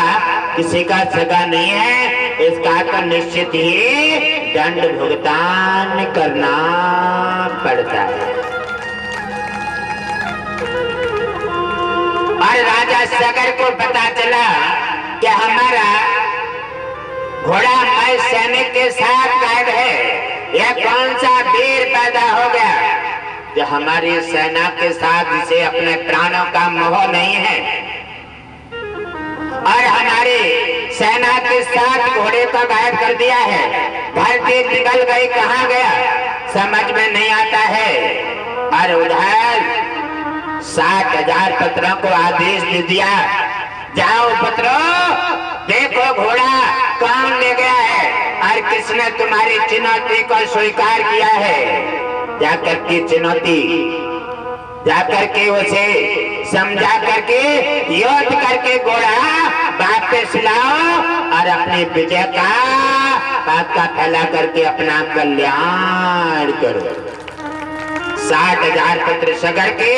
किसी का सगा नहीं है इसका तो निश्चित ही दंड भुगतान करना पड़ता है। और राजा सगर को पता चला कि हमारा घोड़ा मैं सैनिक के साथ कैद है, यह कौन सा वीर पैदा हो गया जो हमारी सेना के साथ जिसे अपने प्राणों का मोह नहीं है और हमारी सेना के साथ घोड़े को गायब कर दिया है। धरती निकल गई, कहाँ गया समझ में नहीं आता है। और उधर 60,000 पुत्रों को आदेश दे दिया, जाओ पुत्रों देखो घोड़ा कौन ले गया है और किसने तुम्हारी चुनौती को स्वीकार किया है। जाकर के चुनौती जाकर के उसे समझा करके युद्ध करके घोड़ा वापस लाओ और अपनी विजय का पताका फैला करके अपना कल्याण करो। 60,000 पुत्र सगर के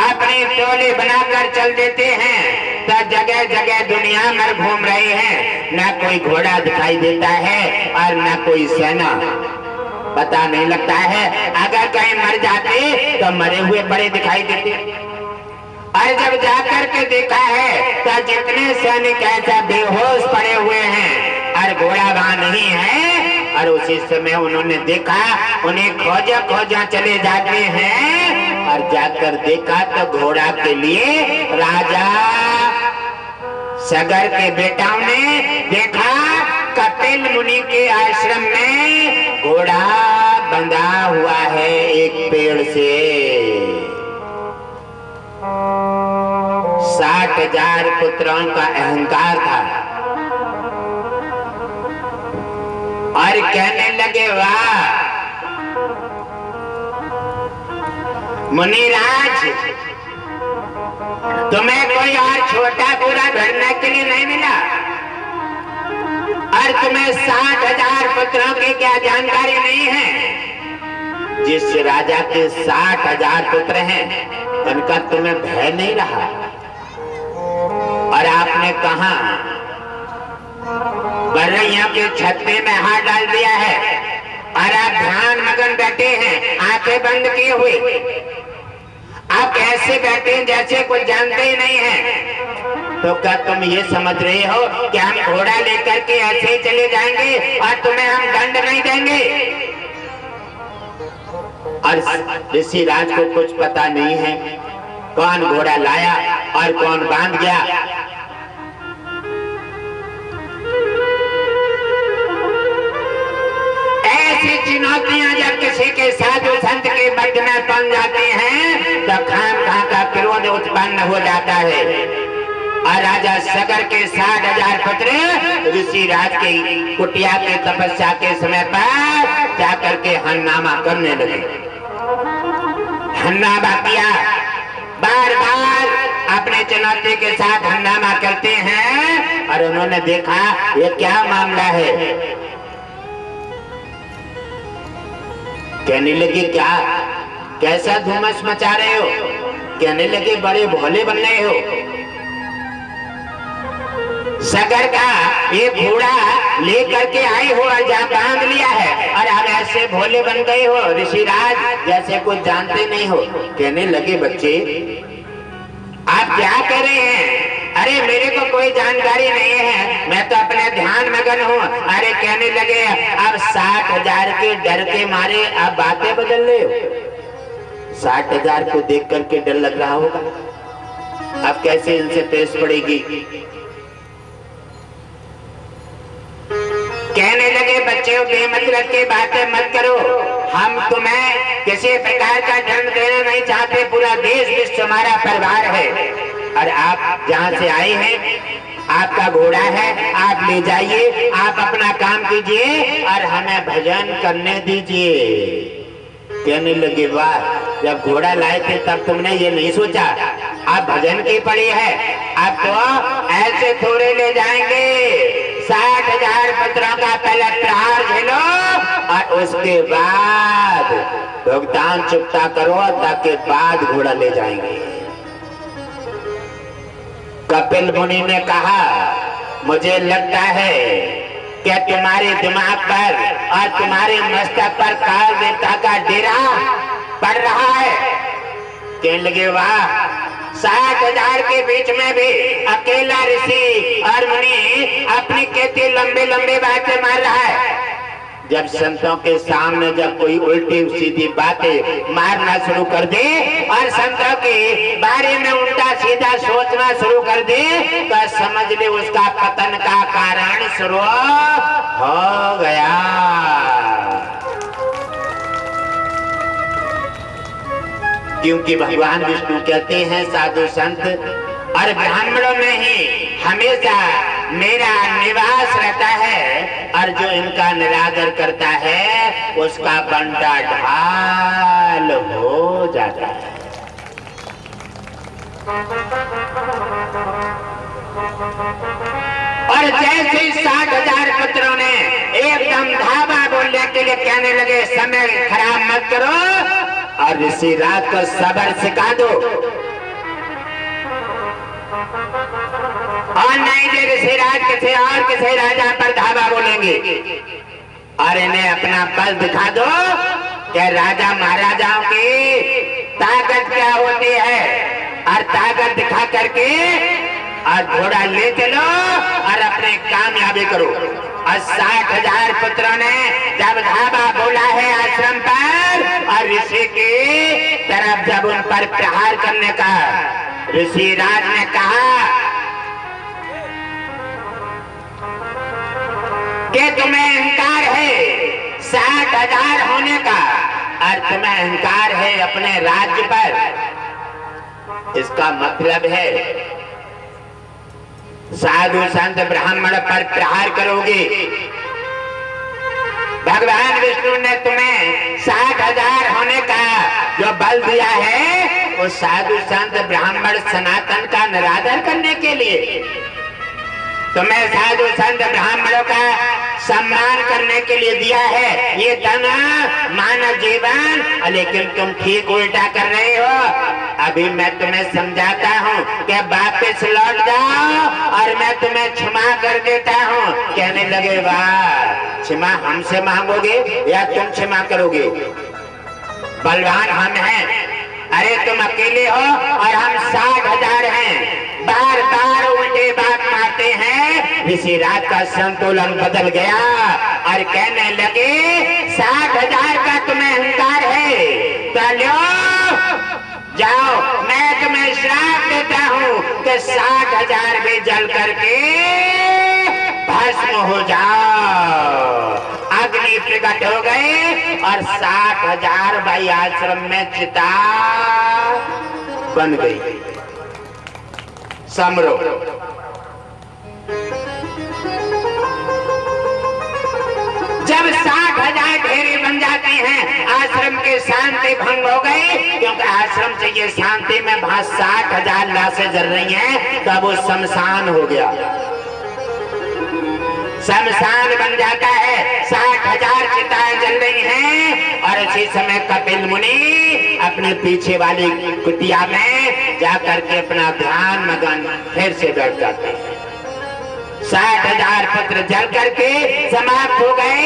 अपनी टोली बनाकर चल देते हैं तो जगह जगह दुनिया में घूम रहे हैं, न कोई घोड़ा दिखाई देता है और न कोई सेना, पता नहीं लगता है। अगर कहीं मर जाते तो मरे हुए बड़े दिखाई देते और जब जाकर के देखा है तो जितने सैनिक ऐसा बेहोश पड़े हुए हैं और घोड़ा वहां नहीं है। और उसी समय उन्होंने देखा, उन्हें खोजा खोजा चले जाते हैं और जाकर देखा तो घोड़ा के लिए राजा सगर के बेटाओं ने देखा कपिल मुनि के आश्रम में घोड़ा बंधा हुआ है एक पेड़ से। 60,000 पुत्रों का अहंकार था और कहने लगे, वाह मुनिराज, तुम्हें कोई और छोटा पूरा ढूंढने के लिए नहीं मिला और तुम्हें 60,000 पुत्रों की क्या जानकारी नहीं है। जिस राजा के 60,000 पुत्र हैं उनका तुम्हें भय नहीं रहा। और आपने कहा बरैया के छत्ते में हाथ डाल दिया है और आप ध्यान मगन बैठे हैं, आंखें बंद किए हुए। आप कैसे बैठे हैं जैसे कुछ जानते ही नहीं है। तो क्या तुम ये समझ रहे हो कि हम घोड़ा लेकर के ऐसे ही चले जाएंगे और तुम्हें हम दंड नहीं देंगे? और ऋषि राज को कुछ पता नहीं है कौन घोड़ा लाया और कौन बांध गया। ऐसी चुनौतियां जब किसी के साधु संत के मध्य में बन जाती हैं तो खाम का क्रोध उत्पन्न हो जाता है। और राजा सगर के 60,000 पुत्र ऋषि राज की कुटिया के तपस्या के समय पर जाकर के हंगामा करने लगे। हंगामा किया, बार बार अपने चुनौती के साथ हंगामा करते हैं। और उन्होंने देखा ये क्या मामला है। कहने लगे, क्या कैसा धुमस मचा रहे हो? कहने लगे, बड़े भोले बन रहे हो। सगर का ये घोड़ा लेकर के आए हो और जहाँ बांध लिया है और आप ऐसे भोले बन गए हो ऋषिराज, जैसे कुछ जानते नहीं हो। कहने लगे, बच्चे आप क्या कर रहे हैं? अरे मेरे को कोई जानकारी नहीं है, मैं तो अपने ध्यान मगन हूँ। अरे कहने लगे, अब 60,000 के डर के मारे आप बातें बदल रहे हो। 60,000 को देख करके डर लग रहा होगा। अब कैसे इनसे पेश पड़ेगी। कहने लगे बच्चों बेमतलब की बातें मत करो, हम तुम्हें किसी प्रकार का दंड देना नहीं चाहते, पूरा देश विश्व हमारा परिवार है और आप जहाँ से आए हैं आपका घोड़ा है, आप ले जाइए, आप अपना काम कीजिए और हमें भजन करने दीजिए। कहने लगे वाह, जब घोड़ा लाए थे तब तुमने ये नहीं सोचा आप भजन की पड़ी है, आप तो ऐसे थोड़े ले जाएंगे, 60,000 पत्रों का पहले प्रहार झेलो और उसके बाद भुगतान चुकता करो, ताकि बाद घोड़ा ले जाएंगे। कपिल मुनि ने कहा मुझे लगता है कि तुम्हारे दिमाग पर और तुम्हारे मस्तक पर काल देवता का डेरा पड़ रहा है। कहने लगे वाह, 60,000 के बीच में भी अकेला ऋषि और मुनि अपनी कहती लंबे लंबे बातें मार रहा है। जब संतों के सामने जब कोई उल्टी सीधी बातें मारना शुरू कर दे और संतों के बारे में उल्टा सीधा सोचना शुरू कर दे तो समझ ले उसका पतन का कारण शुरू हो गया। क्योंकि भगवान विष्णु कहते हैं साधु संत और ब्राह्मणों में ही हमेशा मेरा निवास रहता है और जो इनका निरादर करता है उसका बंटा ढाल हो जाता है। और जैसे 60,000 पुत्रों ने एकदम धावा बोलने के लिए कहने लगे समय खराब मत करो और ऋषि राज को सबर सिखा दो, और नहीं जे ऋषि राज किसी राजा पर धावा बोलेंगे और इन्हें अपना बल दिखा दो कि राजा महाराजाओं की ताकत क्या होती है, और ताकत दिखा करके और घोड़ा ले चलो और अपने कामयाबी करो। और 60,000 पुत्रों ने जब धावा बोला है आश्रम पर और ऋषि की तरफ जब उन पर प्रहार करने का, ऋषि राज ने कहा कि तुम्हें अहंकार है 60,000 होने का और तुम्हें अहंकार है अपने राज्य पर। इसका मतलब है साधु संत ब्राह्मण पर प्रहार करोगे। भगवान विष्णु ने तुम्हें 60,000 होने का जो बल दिया है वो साधु संत ब्राह्मण सनातन का निरादर करने के लिए, तुम्हें साधु संत ब्राह्मणों का सम्मान करने के लिए दिया है ये तन मानव जीवन, लेकिन तुम ठीक उल्टा कर रहे हो। अभी मैं तुम्हें समझाता हूँ कि वापस लौट जाओ और मैं तुम्हें क्षमा कर देता हूँ। कहने लगे वाह, क्षमा हमसे मांगोगे या तुम क्षमा करोगे? बलवान हम हैं, अरे तुम अकेले हो और हम 60,000 हैं। बार बार उल्टे बात मारते हैं। ऋषि राज का संतुलन बदल गया और कहने लगे 60,000 का तुम्हें अहंकार है तो लो जाओ, मैं तुम्हें श्राप देता हूँ कि 60,000 भी जल करके भस्म हो जाओ। अग्नि प्रकट हो गए और 60,000 भाई आश्रम में चिता बन गई। समरो जब 60,000 ढेरे बन जाते हैं आश्रम के शांति भंग हो गए, क्योंकि आश्रम से ये शांति में वहां 60,000 लाशें जल रही हैं, तब वो शमशान हो गया। शमशान बन जाता है, 60,000 चिताएं जल रही हैं और इसी समय कपिल मुनि अपने पीछे वाली कुटिया में जाकर के अपना ध्यान मगन फिर से बैठ जाते हैं। 60,000 पत्र जल करके समाप्त हो गए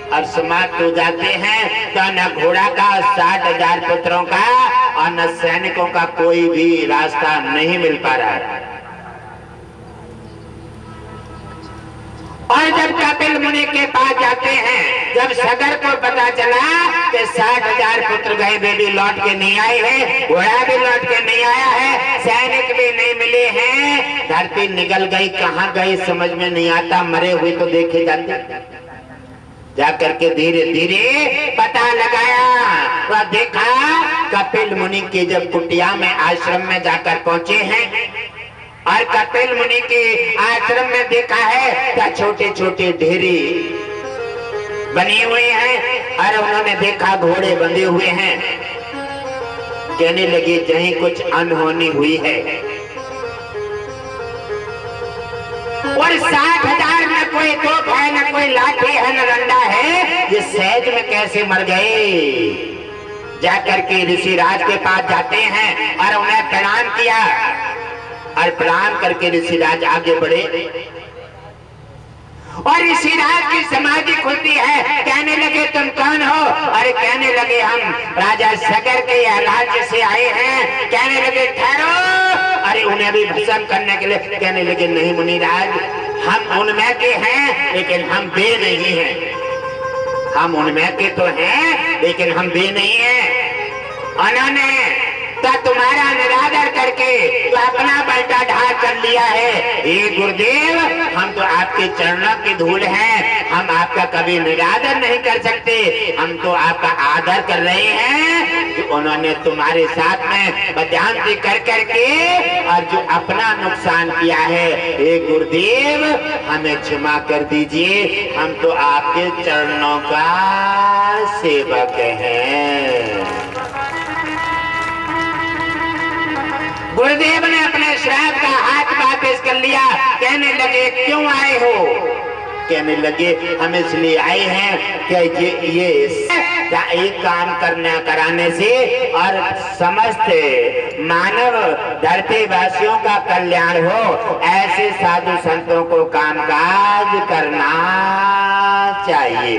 और समाप्त हो जाते हैं तो न घोड़ा का 60,000 पुत्रों का और न सैनिकों का कोई भी रास्ता नहीं मिल पा रहा है। और जब कपिल मुनि के पास जाते हैं, जब सगर को पता चला कि 60,000 पुत्र गए, बेबी लौट के नहीं आए हैं, घोड़ा भी लौट के नहीं आया है, सैनिक भी नहीं मिले हैं, धरती निगल गई, कहाँ गई समझ में नहीं आता, मरे हुए तो देखे जाते। जाकर के धीरे धीरे पता लगाया, वह देखा कपिल मुनि के जब कुटिया में आश्रम में जाकर पहुंचे हैं, और कपिल मुनि के आश्रम में देखा है क्या छोटे छोटे ढेरी बने हुए हैं, और उन्होंने देखा घोड़े बंधे हुए हैं। कहने लगे कहीं कुछ अनहोनी हुई है, और 60,000 न कोई तोप है, न कोई लाठी है, न डंडा है, ये सहज में कैसे मर गए। जाकर के ऋषिराज के पास जाते हैं और उन्हें प्रणाम किया, और प्रणाम करके ऋषिराज आगे बढ़े, और ऋषिराज की समाधि खुलती है। कहने लगे तुम कौन हो? अरे कहने लगे हम राजा सगर के राज्य से आए हैं। कहने लगे ठहरो, अरे उन्हें भी भस्म करने के लिए। कहने लगे नहीं मुनिराज, हम उनमें के हैं लेकिन हम बे नहीं हैं। हम उनमें के तो हैं लेकिन हम बे नहीं हैं। उन्होंने तो तुम्हारा निरादर करके तो अपना बल्टा ढाल कर लिया है। हे गुरुदेव, हम तो आपके चरणों की धूल हैं, हम आपका कभी निरादर नहीं कर सकते, हम तो आपका आदर कर रहे हैं कि उन्होंने तुम्हारे साथ में बदयांती कर करके और जो अपना नुकसान किया है। हे गुरुदेव, हमें क्षमा कर दीजिए, हम तो आपके चरणों का सेवक हैं। गुरुदेव ने अपने श्राप का हाथ वापस कर लिया। कहने लगे क्यों आए हो? कहने लगे हम इसलिए आए हैं कि ये एक काम कराने से और समस्त मानव धरती वासियों का कल्याण हो, ऐसे साधु संतों को कामकाज करना चाहिए।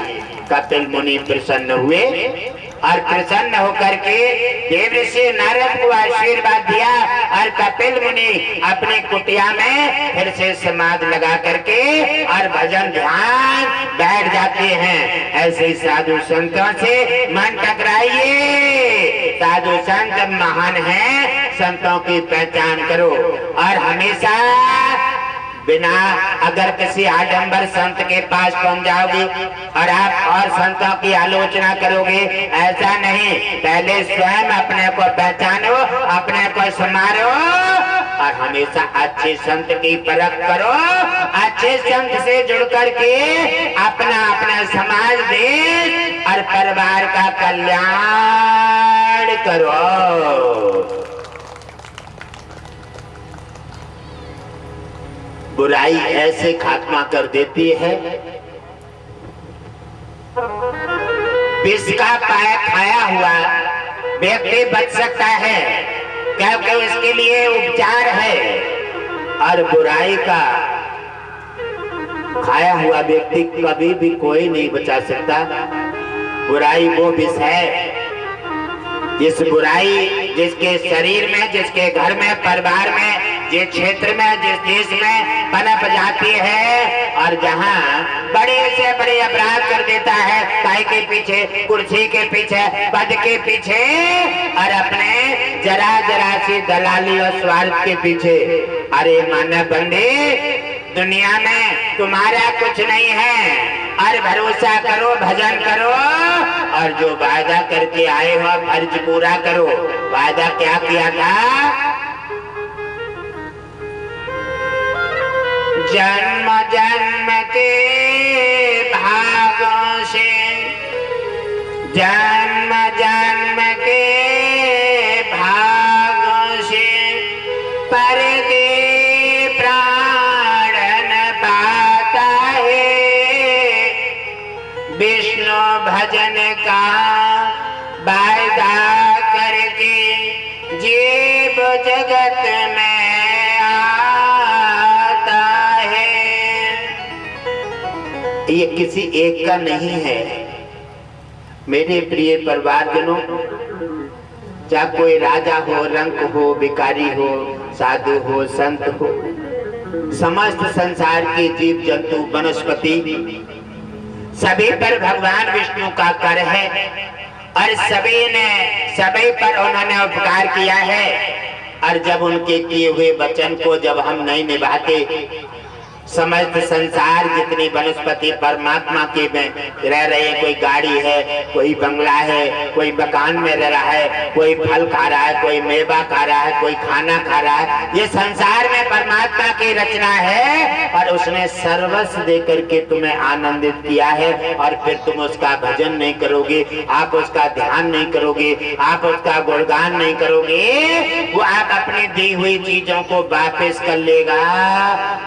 कपिल मुनि प्रसन्न हुए और प्रसन्न होकर के देवर्षि नारद को आशीर्वाद दिया, और कपिल मुनि अपने कुटिया में फिर से समाधि लगा करके और भजन ध्यान बैठ जाते हैं। ऐसे साधु संतों से मन टकराइए। साधु संत महान हैं, संतों की पहचान करो, और हमेशा बिना अगर किसी आडंबर संत के पास पहुंच जाओगे और आप और संतों की आलोचना करोगे, ऐसा नहीं। पहले स्वयं अपने को पहचानो, अपने को संवारो, और हमेशा अच्छे संत की परख करो। अच्छे संत से जुड़ करके अपना अपना समाज, देश और परिवार का कल्याण करो। बुराई ऐसे खात्मा कर देती है, विष का पाया खाया हुआ व्यक्ति बच सकता है क्योंकि उसके लिए उपचार है, और बुराई का खाया हुआ व्यक्ति कभी भी कोई नहीं बचा सकता। बुराई वो विष है, जिस बुराई जिसके शरीर में, जिसके घर में, परिवार में, जिस क्षेत्र में, जिस देश में पनप जाती है, और जहाँ बड़े से बड़े अपराध कर देता है, काय के पीछे, कुर्सी के पीछे, पद के पीछे, और अपने जरा जरा सी दलाली और स्वार्थ के पीछे। अरे मानव बंदे, दुनिया में तुम्हारा कुछ नहीं है, और भरोसा करो, भजन करो, और जो वादा करके आए हो फर्ज पूरा करो। वादा क्या किया था? जन्म जन्म के भागों से, जन्म जन्म के भागों से परदे प्राण पाता है। विष्णु भजन का वायदा करके जीव जगत में आता है। ये किसी एक का नहीं है मेरे प्रिय परिवारजनों। चाहे कोई राजा हो, रंक हो, भिखारी हो, साधु हो, संत हो, समस्त संसार के जीव जंतु, वनस्पति सभी पर भगवान विष्णु का कर है और सभी पर उन्होंने उपकार किया है। और जब उनके किए हुए वचन को जब हम नहीं निभाते, समस्त संसार जितनी वनस्पति परमात्मा के में रह रहे, कोई गाड़ी है, कोई बंगला है, कोई मकान में रह रहा है, कोई फल खा रहा है, कोई मेवा खा रहा है, कोई खाना खा रहा है, ये संसार में परमात्मा की रचना है और उसने सर्वस्व दे करके तुम्हें आनंदित किया है। और फिर तुम उसका भजन नहीं करोगे, आप उसका ध्यान नहीं करोगे, आप उसका गुणगान नहीं करोगे, वो आप अपनी दी हुई चीजों को वापस कर लेगा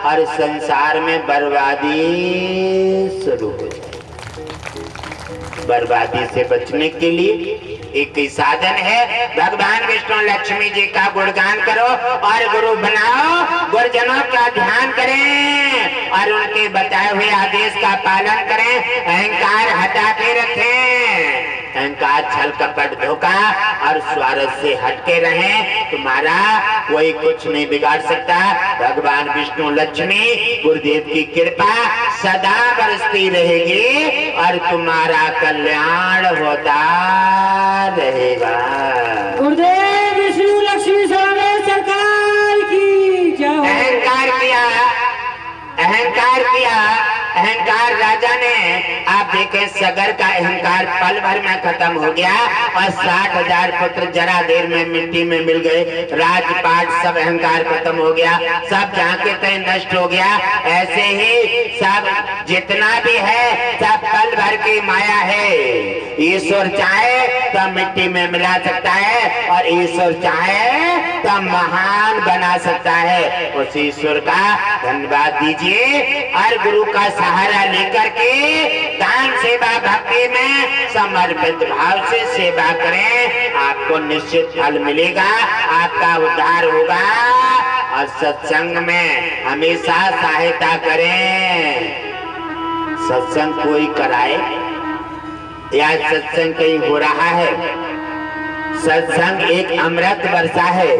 और संसार में बर्बादी शुरू हो जाए। बर्बादी से बचने के लिए एक ही साधन है, भगवान विष्णु लक्ष्मी जी का गुणगान करो और गुरु बनाओ, गुरुजनों का ध्यान करें और उनके बताए हुए आदेश का पालन करें, अहंकार हटा के रखें। अहंकार, छल, कपट, धोखा और स्वार्थ से हटके रहें, तुम्हारा कोई कुछ नहीं बिगाड़ सकता। भगवान विष्णु लक्ष्मी गुरुदेव की कृपा सदा बरसती रहेगी और तुम्हारा कल्याण होता रहेगा। गुरुदेव विष्णु लक्ष्मी स्वामी सरकार की जय। अहंकार राजा ने, आप देखें, सगर का अहंकार पल भर में खत्म हो गया और 60,000 पुत्र जरा देर में मिट्टी में मिल गए। राजपाट सब अहंकार खत्म हो गया, सब जहाँ के तय नष्ट हो गया। ऐसे ही सब जितना भी है सब पल भर की माया है। ईश्वर चाहे तो मिट्टी में मिला सकता है और ईश्वर चाहे तो महान बना सकता है। उस ईश्वर का धन्यवाद दीजिए और गुरु का सहारा लेकर के दान सेवा भक्ति में समर्पित भाव से सेवा करें, आपको निश्चित फल मिलेगा, आपका उद्धार होगा। और सत्संग में हमेशा सहायता करें। सत्संग कोई कराए या सत्संग कहीं हो रहा है, सत्संग एक अमृत वर्षा है।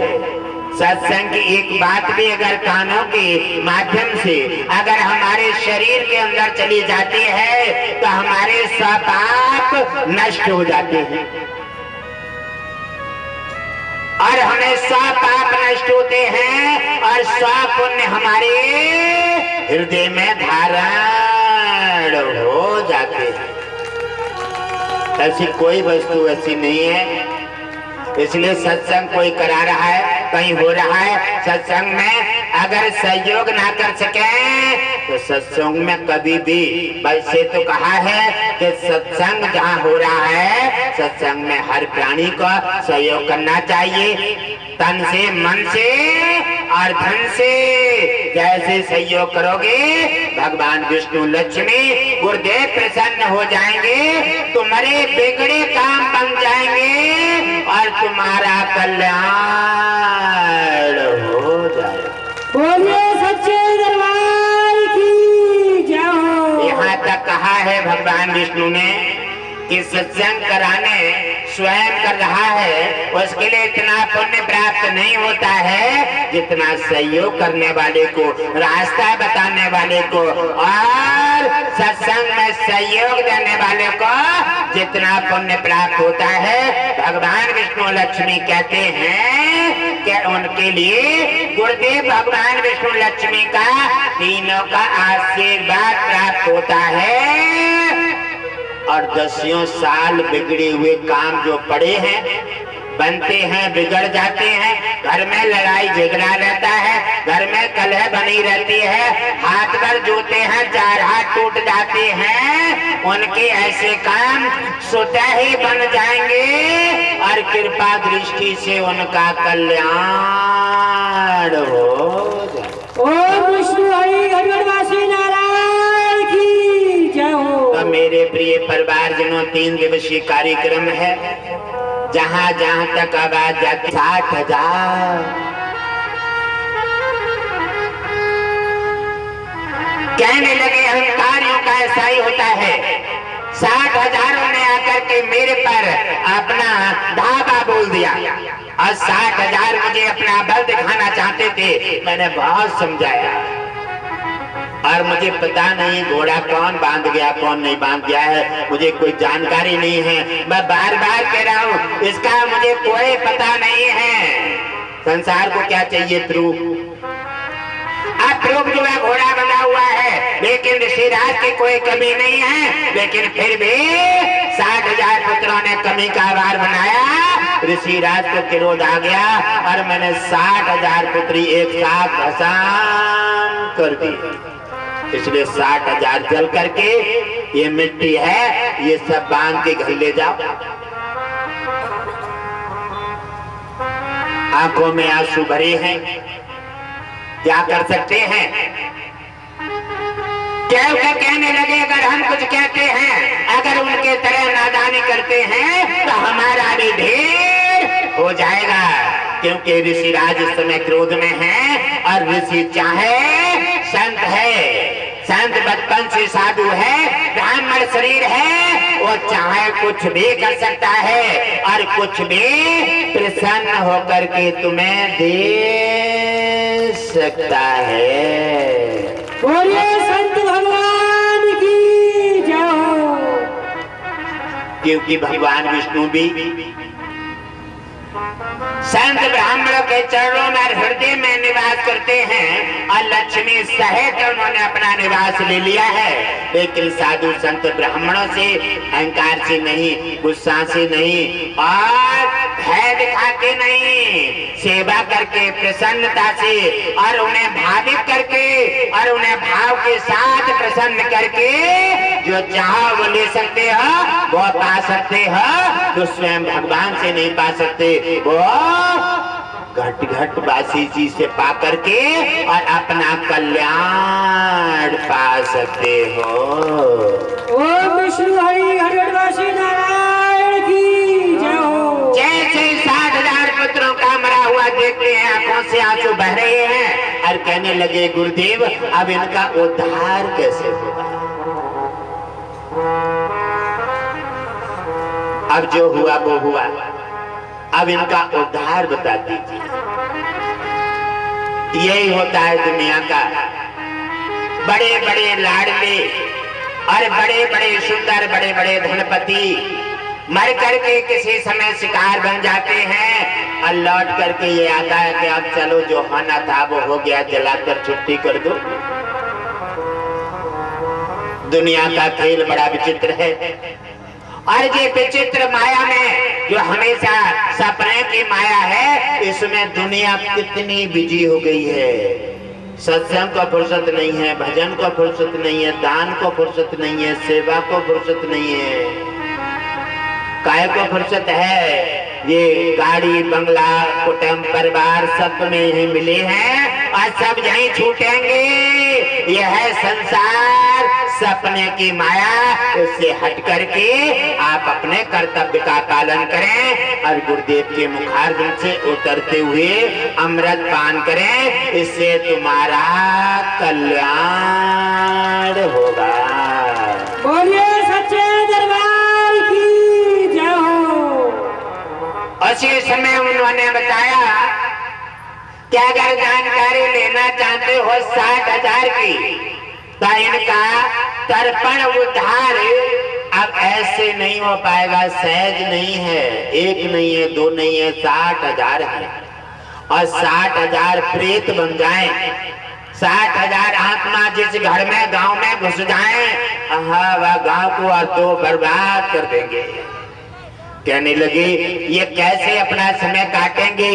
सत्संग की एक बात भी अगर कानों के माध्यम से अगर हमारे शरीर के अंदर चली जाती है तो हमारे सब पाप नष्ट हो जाते हैं और हमें सब पाप नष्ट होते हैं और सब पुण्य हमारे हृदय में धारण हो जाते हैं। ऐसी कोई वस्तु ऐसी नहीं है, इसलिए सत्संग कोई करा रहा है, कहीं हो रहा है, सत्संग में अगर सहयोग ना कर सके तो सत्संग में कभी भी, वैसे तो कहा है कि सत्संग जहाँ हो रहा है, सत्संग में हर प्राणी को सहयोग करना चाहिए, तन से, मन से और धन से। जैसे सहयोग करोगे भगवान विष्णु लक्ष्मी गुरुदेव प्रसन्न हो जाएंगे, तुम्हारे बिगड़े काम बन जाएंगे और तुम्हारा कल्याण हो जाएगा। बोलिए सच्चे दरबार की जय। यहाँ तक कहा है भगवान विष्णु ने कि सत्संग कराने स्वयं कर रहा है, उसके लिए इतना पुण्य प्राप्त नहीं होता है जितना सहयोग करने वाले को, रास्ता बताने वाले को और सत्संग में सहयोग देने वाले को जितना पुण्य प्राप्त होता है। भगवान विष्णु लक्ष्मी कहते हैं कि उनके लिए गुरुदेव भगवान विष्णु लक्ष्मी का तीनों का आशीर्वाद प्राप्त होता है और दसियों साल बिगड़े हुए काम जो पड़े हैं, बनते हैं, बिगड़ जाते हैं, घर में लड़ाई झगड़ा रहता है, घर में कलह बनी रहती है, हाथ पर जूते हैं, चार हाथ टूट जाते हैं, उनके ऐसे काम स्वतः ही बन जाएंगे और कृपा दृष्टि से उनका कल्याण हो जाएगा। ओम विष्णु हरि हरिवासी नारायण की जय हो। तो मेरे प्रिय परिवारजनों, 3 दिवसीय कार्यक्रम है, जहाँ जहाँ तक आवाज जाती 60,000। कहने लगे अहंकारियों का ऐसा ही होता है। 60,000 ने आकर के मेरे पर अपना धावा बोल दिया और 60,000 मुझे अपना बल दिखाना चाहते थे। मैंने बहुत समझाया, और मुझे पता नहीं घोड़ा कौन बांध गया कौन नहीं बांध गया है, मुझे कोई जानकारी नहीं है। मैं बार बार कह रहा हूँ इसका मुझे कोई पता नहीं है। संसार को क्या चाहिए? प्रूफ। अब प्रूफ जो है घोड़ा बना हुआ है, लेकिन ऋषिराज की कोई कमी नहीं है। लेकिन फिर भी 60,000 पुत्रों ने कमी का आभार बनाया। ऋषिराज को क्रोध आ गया और मैंने 60,000 पुत्री एक साथ भस्म कर दी। इसलिए 60,000 जल करके ये मिट्टी है, ये सब बांध के घर ले जाओ। आंखों में आंसू भरे हैं, क्या कर सकते हैं? क्या कहने लगे, अगर हम कुछ कहते हैं, अगर उनके तरह नादानी करते हैं तो हमारा भी ढेर हो जाएगा। क्योंकि ऋषिराज इस समय क्रोध में है और ऋषि चाहे संत है, संत बचपन से साधु है, ब्राह्मण शरीर है, वो चाहे कुछ भी कर सकता है और कुछ भी प्रसन्न होकर के तुम्हें दे सकता है। बोलिए संत भगवान की जय हो। क्योंकि भगवान विष्णु भी संत ब्राह्मणों के चरणों में हृदय में निवास करते हैं और लक्ष्मी सहित उन्होंने अपना निवास ले लिया है। लेकिन साधु संत ब्राह्मणों से अहंकार से नहीं, गुस्सा से नहीं और भय दिखा के नहीं, सेवा करके प्रसन्नता से और उन्हें भावित करके और उन्हें भाव के साथ प्रसन्न करके जो चाहो वो ले सकते हो, वो पा सकते हो। जो स्वयं भगवान से नहीं पा सकते वो घट घट बासी जी से पा करके और अपना कल्याण पा सकते हो। ओम विष्णु हरि हरिवासी नारायण की जय हो। जैसे 60,000 पुत्रों का मरा हुआ देखते हैं, आंखों से आंसू बह रहे हैं और कहने लगे गुरुदेव अब इनका उद्धार कैसे होगा? अब जो हुआ वो हुआ, अब इनका उद्धार बता दीजिए। यही होता है दुनिया का। बड़े बड़े लाडले और बड़े बड़े सुंदर बड़े बड़े धनपति मर करके किसी समय शिकार बन जाते हैं और लौट करके ये आता है कि अब चलो जो होना था वो हो गया, जलाकर छुट्टी कर दो। दुनिया का खेल बड़ा विचित्र है और ये विचित्र माया में जो हमेशा सपने की माया है, इसमें दुनिया कितनी बिजी हो गई है। सत्संग को फुर्सत नहीं है, भजन को फुर्सत नहीं है, दान को फुर्सत नहीं है, सेवा को फुर्सत नहीं है। काय को फुर्सत है? ये गाड़ी बंगला कुटुंब परिवार सब में यही मिले हैं और सब यही छूटेंगे। यह है संसार, सपने की माया। उससे हट करके आप अपने कर्तव्य का पालन करें और गुरुदेव के मुखारविंद से उतरते हुए अमृत पान करें। इससे तुम्हारा कल्याण होगा। बोलिए सच्चे दरबार की जय हो। उसी समय उन्होंने बताया कि अगर जानकारी लेना चाहते हो 60,000 की, तो इनका तर्पण उद्धार अब ऐसे नहीं हो पाएगा, सहज नहीं है। एक नहीं है, दो नहीं है, 60,000 है और 60,000 प्रेत बन जाएं, 60,000 आत्मा जिस घर में गांव में घुस जाएं, वह गांव को और तो बर्बाद कर देंगे। कहने लगे ये कैसे अपना समय काटेंगे?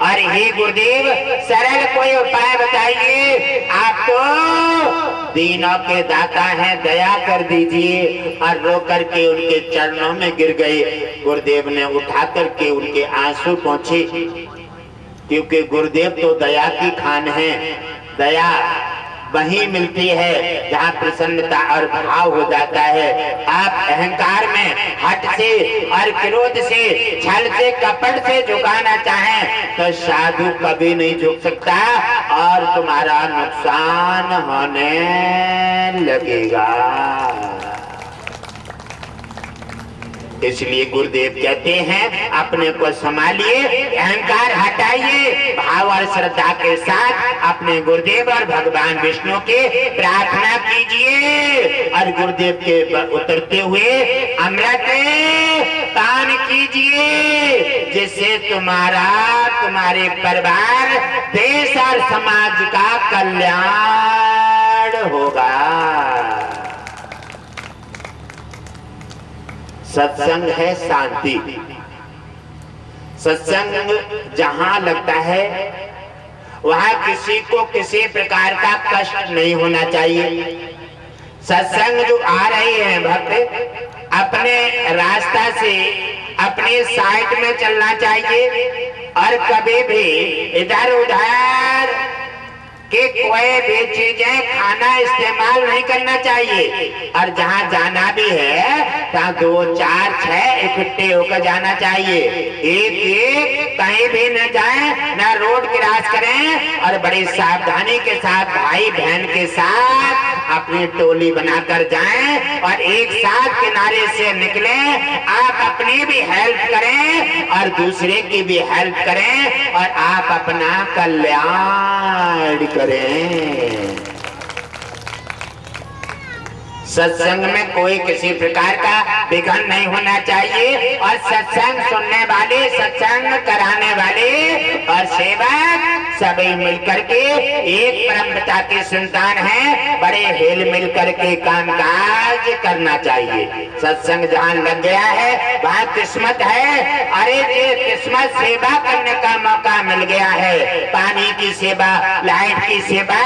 और हे गुरुदेव सरल कोई उपाय बताइए, आप तो दीनों के दाता हैं, दया कर दीजिए। और रो करके उनके चरणों में गिर गए। गुरुदेव ने उठा करके उनके आंसू पोंछे, क्योंकि गुरुदेव तो दया की खान है। दया वहीं मिलती है जहाँ प्रसन्नता और भाव हो जाता है। आप अहंकार में, हट से और क्रोध से, छल से, कपट से झुकाना चाहें तो साधु कभी नहीं झुक सकता और तुम्हारा नुकसान होने लगेगा। इसलिए गुरुदेव कहते हैं अपने को संभालिए, अहंकार हटाइए, भाव और श्रद्धा के साथ अपने गुरुदेव और भगवान विष्णु के प्रार्थना कीजिए और गुरुदेव के उतरते हुए अमृत पान कीजिए, जिससे तुम्हारा, तुम्हारे परिवार, देश और समाज का कल्याण होगा। सत्संग है शांति। सत्संग जहां लगता है वहां किसी को किसी प्रकार का कष्ट नहीं होना चाहिए। सत्संग जो आ रहे हैं भक्त, अपने रास्ता से अपने साइड में चलना चाहिए और कभी भी इधर उधर कि कोई भी चीजें खाना इस्तेमाल नहीं करना चाहिए। और जहाँ जाना भी है तहाँ 2, 4, 6 इकट्ठे होकर जाना चाहिए। एक एक कहीं भी न जाएं, न रोड क्रॉस करें और बड़ी सावधानी के साथ भाई बहन के साथ अपनी टोली बनाकर जाएं और एक साथ किनारे से निकले। आप अपनी भी हेल्प करें और दूसरे की भी हेल्प करें और आप अपना कल्याण करें। सत्संग में कोई किसी प्रकार का विघ्न नहीं होना चाहिए और सत्संग सुनने वाले, सत्संग कराने वाले और सेवक सभी मिलकर के एक परम पिता की संतान है, बड़े हिल मिल करके कामकाज करना चाहिए। सत्संग जहाँ लग गया है वहाँ किस्मत है। अरे ये किस्मत, सेवा करने का मौका मिल गया है, पानी की सेवा, लाइट की सेवा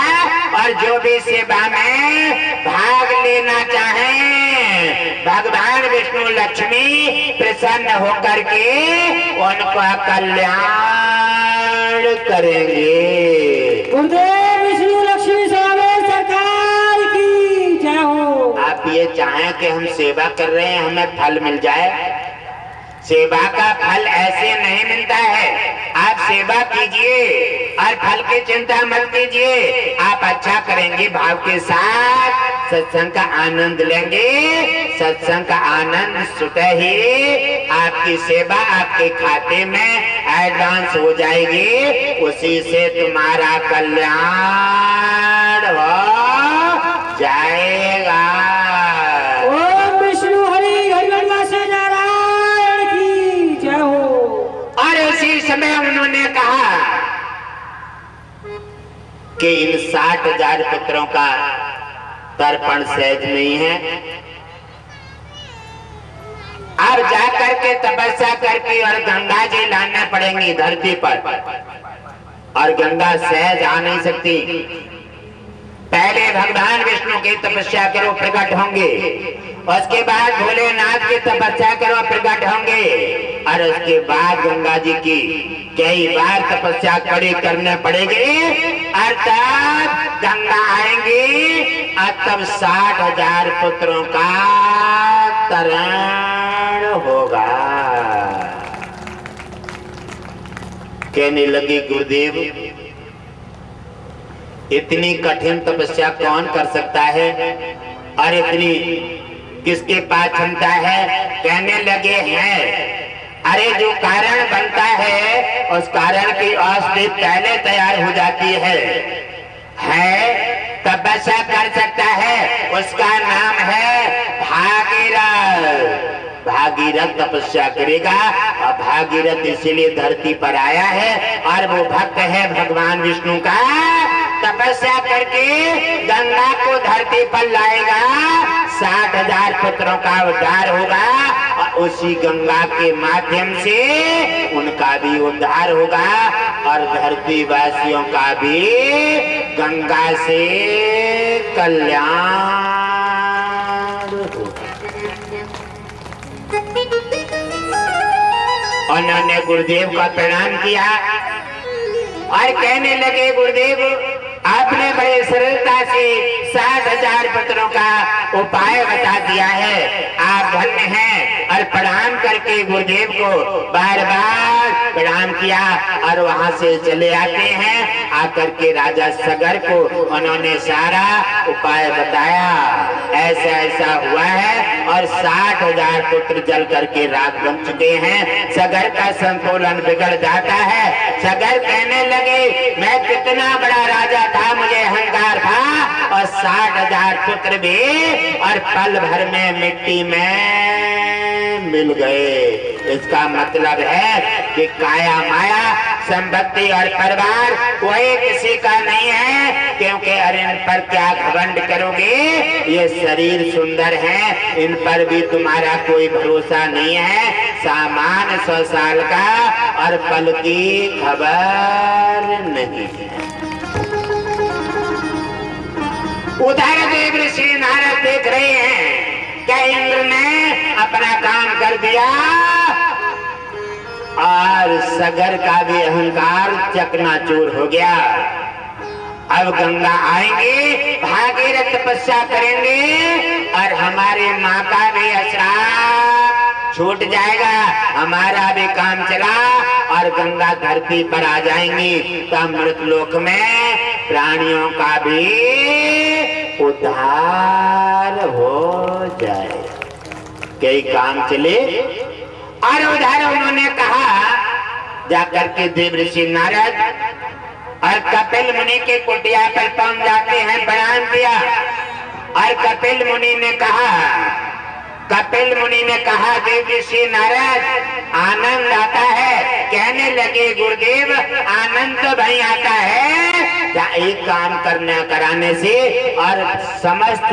और जो भी सेवा में भाग लेना चाहें, भगवान विष्णु लक्ष्मी प्रसन्न होकर के उनका कल्याण करेंगे। गुरुदेव विष्णु लक्ष्मी स्वामी सरकार की जय हो। आप ये चाहें कि हम सेवा कर रहे हैं, हमें फल मिल जाए। सेवा का फल ऐसे नहीं मिलता है। आप सेवा कीजिए और फल की चिंता मत कीजिए। आप अच्छा करेंगे भाव के साथ, सत्संग का आनंद लेंगे। सत्संग का आनंद सुते ही आपकी सेवा आपके खाते में एडवांस हो जाएगी, उसी से तुम्हारा कल्याण हो जाएगा। ओम विष्णु हरि हरिवंश नारायण की जय हो। और उसी समय उन्होंने कहा कि इन 60,000 पुत्रों का तर्पण सहज नहीं है। अब जाकर के तपस्या करके और गंगा जी लाने पड़ेंगी धरती पर, और गंगा सहज आ नहीं सकती। पहले भगवान विष्णु की तपस्या करो, प्रकट होंगे। उसके बाद भोलेनाथ की तपस्या करो, प्रकट होंगे। और उसके बाद गंगा जी की कई बार तपस्या कड़ी करने पड़ेगी और तब गंगा आएंगी और तब 60,000 पुत्रों का तरण होगा। कहने लगे गुरुदेव, इतनी कठिन तपस्या कौन कर सकता है और इतनी किसके पास क्षमता है? कहने लगे हैं, अरे जो कारण बनता है उस कारण की औषधि पहले तैयार हो जाती है। तपस्या कर सकता है, उसका नाम है भागीरथ। भागीरथ तपस्या करेगा और भागीरथ इसीलिए धरती पर आया है और वो भक्त है भगवान विष्णु का। तपस्या करके गंगा को धरती पर लाएगा, 60,000 पुत्रों का उद्धार होगा और उसी गंगा के माध्यम से उनका भी उद्धार होगा और धरती वासियों का भी गंगा से कल्याण होगा। उन्होंने गुरुदेव का प्रणाम किया और कहने लगे, गुरुदेव आपने बड़े सरलता से 60,000 पुत्रों का उपाय बता दिया है। आप धन्य हैं और प्रणाम कर करके गुरुदेव को बार बार प्रणाम किया और वहां से चले आते हैं। आकर के राजा सगर को उन्होंने सारा उपाय बताया, ऐसा ऐसा हुआ है और 60,000 पुत्र जल करके राख बन चुके हैं। सगर का संतुलन बिगड़ जाता है। सगर कहने लगे मैं कितना बड़ा राजा था, मुझे अहंकार था और 60,000 पुत्र भी और पल भर में मिट्टी में मिल गए। इसका मतलब है कि काया माया संपत्ति और परिवार कोई किसी का नहीं है, क्योंकि अरे इन पर क्या घमंड करोगे, ये शरीर सुंदर है, इन पर भी तुम्हारा कोई भरोसा नहीं है। सामान 100 साल का और पल की खबर नहीं है। उधर देव ऋषि नारद देख रहे हैं क्या इंद्र ने अपना काम कर दिया और सगर का भी अहंकार चकनाचूर हो गया। अब गंगा आएंगे, भागीरथ तपस्या करेंगे और हमारे माँ का भी श्राप छूट जाएगा, हमारा भी काम चला और गंगा धरती पर आ जाएंगी तो अमृत लोक में प्राणियों का भी उद्धार हो जाए। कई काम चले और उधर उन्होंने कहा जाकर के देव ऋषि नारद और कपिल मुनि के कुटिया पर पहुंच जाते हैं, प्रणाम किया और कपिल मुनि ने कहा देव ऋषि नारद आनंद आता है। कहने लगे गुरुदेव आनंद तो भाई आता है एक काम करने कराने से और समस्त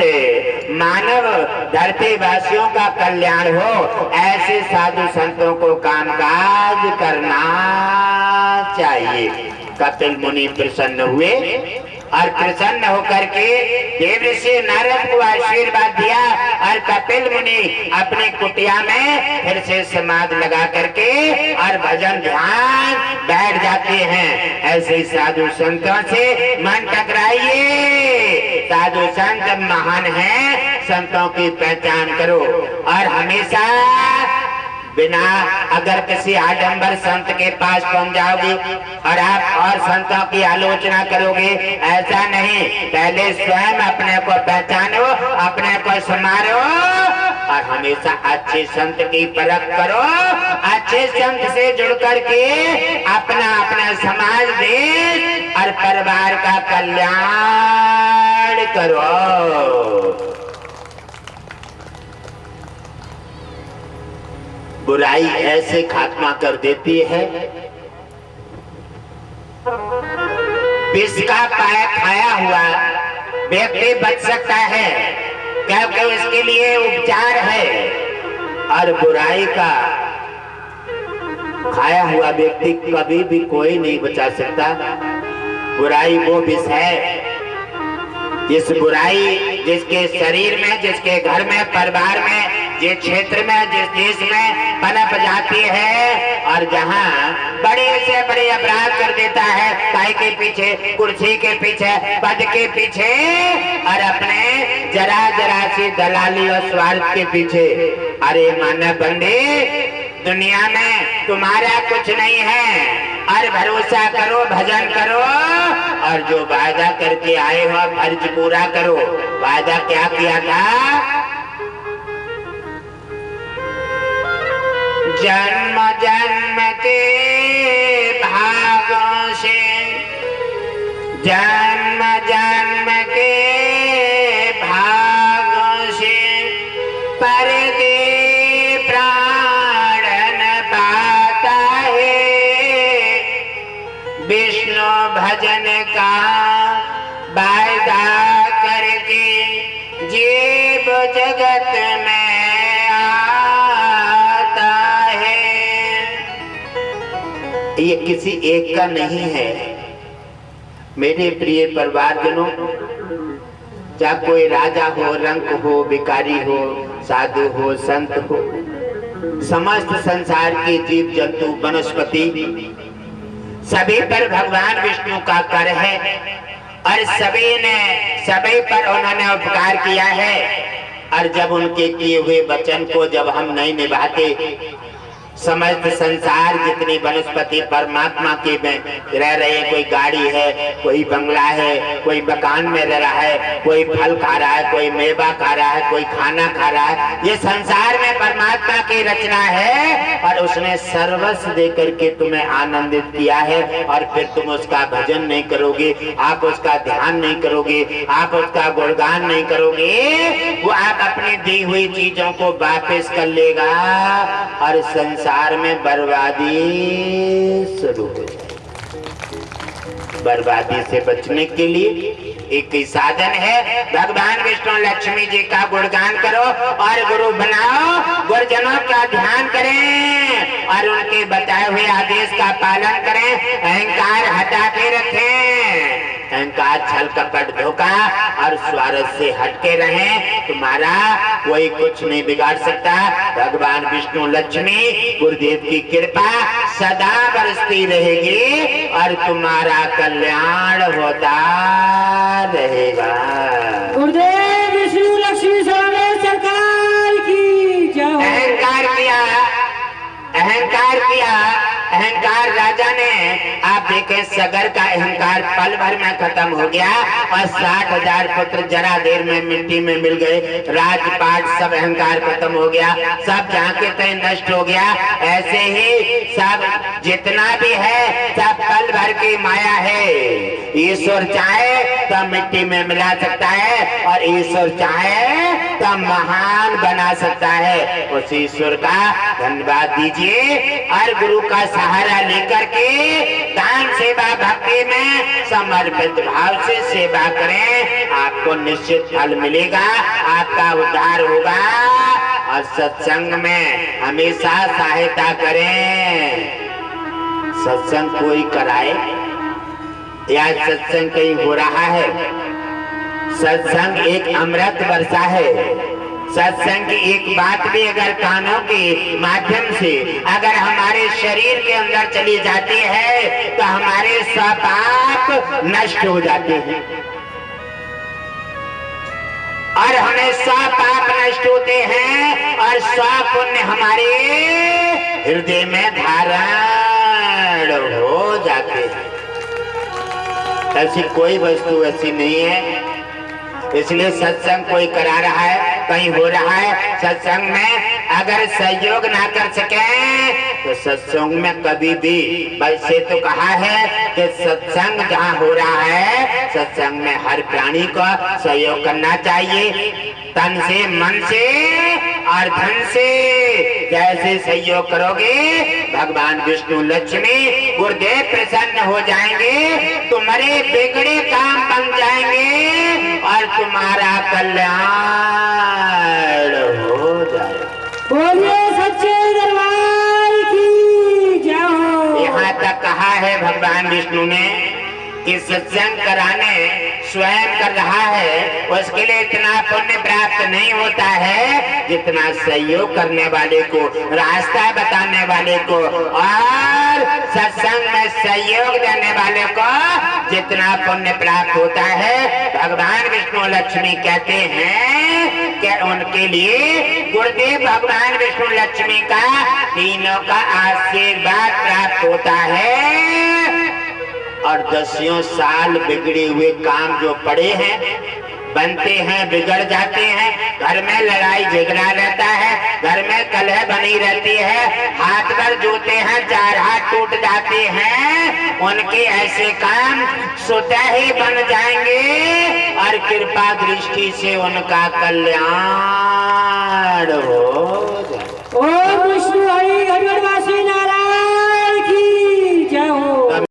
मानव धरती वासियों का कल्याण हो, ऐसे साधु संतों को कामकाज करना चाहिए। कपिल मुनि प्रसन्न हुए और प्रसन्न होकर के देव ऋषि नारद को आशीर्वाद दिया और कपिल मुनि अपनी कुटिया में फिर से समाधि लगा करके और भजन ध्यान बैठ जाते हैं। ऐसे साधु संतों से मन टकराइए, साधु संत महान हैं, संतों की पहचान करो और हमेशा बिना अगर किसी आडंबर संत के पास पहुंच जाओगे और आप और संतों की आलोचना करोगे, ऐसा नहीं, पहले स्वयं अपने को पहचानो, अपने को संवारो और हमेशा अच्छे संत की परख करो। अच्छे संत से जुड़ करके अपना अपना समाज, देश और परिवार का कल्याण करो। बुराई ऐसे खात्मा कर देती है, विष का पाया खाया हुआ व्यक्ति बच सकता है क्योंकि उसके लिए उपचार है, और बुराई का खाया हुआ व्यक्ति कभी भी कोई नहीं बचा सकता। बुराई वो विष है, जिस बुराई जिसके शरीर में, जिसके घर में, परिवार में, जिस क्षेत्र में, जिस देश में पनप जाती है और जहाँ बड़े से बड़े अपराध कर देता है, काय के पीछे, कुर्सी के पीछे, पद के पीछे और अपने जरा जरा सी दलाली और स्वार्थ के पीछे। अरे मानव बंदे, दुनिया में तुम्हारा कुछ नहीं है और भरोसा करो, भजन करो और जो वादा करके आए हो फर्ज पूरा करो। वादा क्या किया था? जन्म जन्म के भागों से, जन्म जन्म के भागों से परदे प्राण न पाता है। विष्णु भजन का वायदा करके जीव जगत में ये किसी एक का नहीं है। मेरे प्रिय परिवारजनों, चाहे कोई राजा हो, रंक हो, भिखारी हो, साधु हो, संत हो, समस्त संसार के जीव जंतु वनस्पति सभी पर भगवान विष्णु का कर है और सभी पर उन्होंने उपकार किया है। और जब उनके किए हुए वचन को जब हम नहीं निभाते समस्त संसार जितनी वनस्पति परमात्मा के में रह रहे हैं, कोई गाड़ी है, कोई बंगला है, कोई मकान में रह रहा है, कोई फल खा रहा है, कोई मेवा खा रहा है, कोई खाना खा रहा है, ये संसार में परमात्मा की रचना है और उसने सर्वस्व दे करके तुम्हें आनंदित किया है। और फिर तुम उसका भजन नहीं करोगे, आप उसका ध्यान नहीं करोगे, आप उसका गुणगान नहीं करोगे, वो आप अपनी दी हुई चीजों को वापस कर लेगा और संसार में बर्बादी शुरू हो जाए। बर्बादी से बचने के लिए एक ही साधन है, भगवान विष्णु लक्ष्मी जी का गुणगान करो और गुरु बनाओ, गुरुजनों का ध्यान करें और उनके बताए हुए आदेश का पालन करें, अहंकार हटा के रखें, अहंकार छल कपट धोखा और स्वार्थ से हटके रहें, तुम्हारा कोई कुछ नहीं बिगाड़ सकता। भगवान विष्णु लक्ष्मी गुरुदेव की कृपा सदा बरसती रहेगी और तुम्हारा कल्याण होता रहेगा। गुरुदेव विष्णु लक्ष्मी स्वामी सरकार की जय हो। अहंकार किया, अहंकार राजा ने, आप देखें सगर का अहंकार पल भर में खत्म हो गया और 60,000 पुत्र जरा देर में मिट्टी में मिल गए, राजपाट सब अहंकार खत्म हो गया, सब जहाँ के तय नष्ट हो गया। ऐसे ही सब जितना भी है सब पल भर की माया है। ईश्वर चाहे तो मिट्टी में मिला सकता है और ईश्वर चाहे तो महान बना सकता है। उस ईश्वर का धन्यवाद दीजिए और गुरु का सहारा लेकर के दान सेवा भक्ति में समर्पित भाव से सेवा करें, आपको निश्चित फल मिलेगा, आपका उद्धार होगा। और सत्संग में हमेशा सहायता करें। सत्संग कोई कराए या सत्संग कहीं हो रहा है, सत्संग एक अमृत वर्षा है। सत्संग की एक बात भी अगर कानों के माध्यम से अगर हमारे शरीर के अंदर चली जाती है तो हमारे सब पाप नष्ट हो जाते हैं और हमें सब पाप नष्ट होते हैं और सब पुण्य हमारे हृदय में धारण हो जाते हैं। ऐसी कोई वस्तु ऐसी नहीं है, इसलिए सत्संग कोई करा रहा है, कहीं हो रहा है, सत्संग में अगर सहयोग ना कर सके तो सत्संग में कभी भी, वैसे तो कहा है कि सत्संग जहाँ हो रहा है सत्संग में हर प्राणी को सहयोग करना चाहिए, तन से, मन से और धन से। जैसे सहयोग करोगे भगवान विष्णु लक्ष्मी गुरुदेव प्रसन्न हो जाएंगे, तुम्हारे बिगड़े काम बन जाएंगे और तुम्हारा कल्याण हो जाएगा। बोलिए सच्चे दरबार की जय हो। यहाँ तक कहा है भगवान विष्णु ने कि सत्संग कराने स्वयं कर रहा है, उसके लिए इतना पुण्य प्राप्त नहीं होता है जितना सहयोग करने वाले को, रास्ता बताने वाले को और सत्संग में सहयोग देने वाले को जितना पुण्य प्राप्त होता है। भगवान विष्णु लक्ष्मी कहते हैं कि उनके लिए गुरुदेव भगवान विष्णु लक्ष्मी का तीनों का आशीर्वाद प्राप्त होता है और दसियों साल बिगड़े हुए काम जो पड़े हैं, बनते हैं, बिगड़ जाते हैं, घर में लड़ाई झगड़ा रहता है, घर में कलह बनी रहती है, हाथ पर जूते हैं, 4 हाथ टूट जाते हैं, उनके ऐसे काम स्वतः ही बन जाएंगे और कृपा दृष्टि से उनका कल्याण हो जाएगा।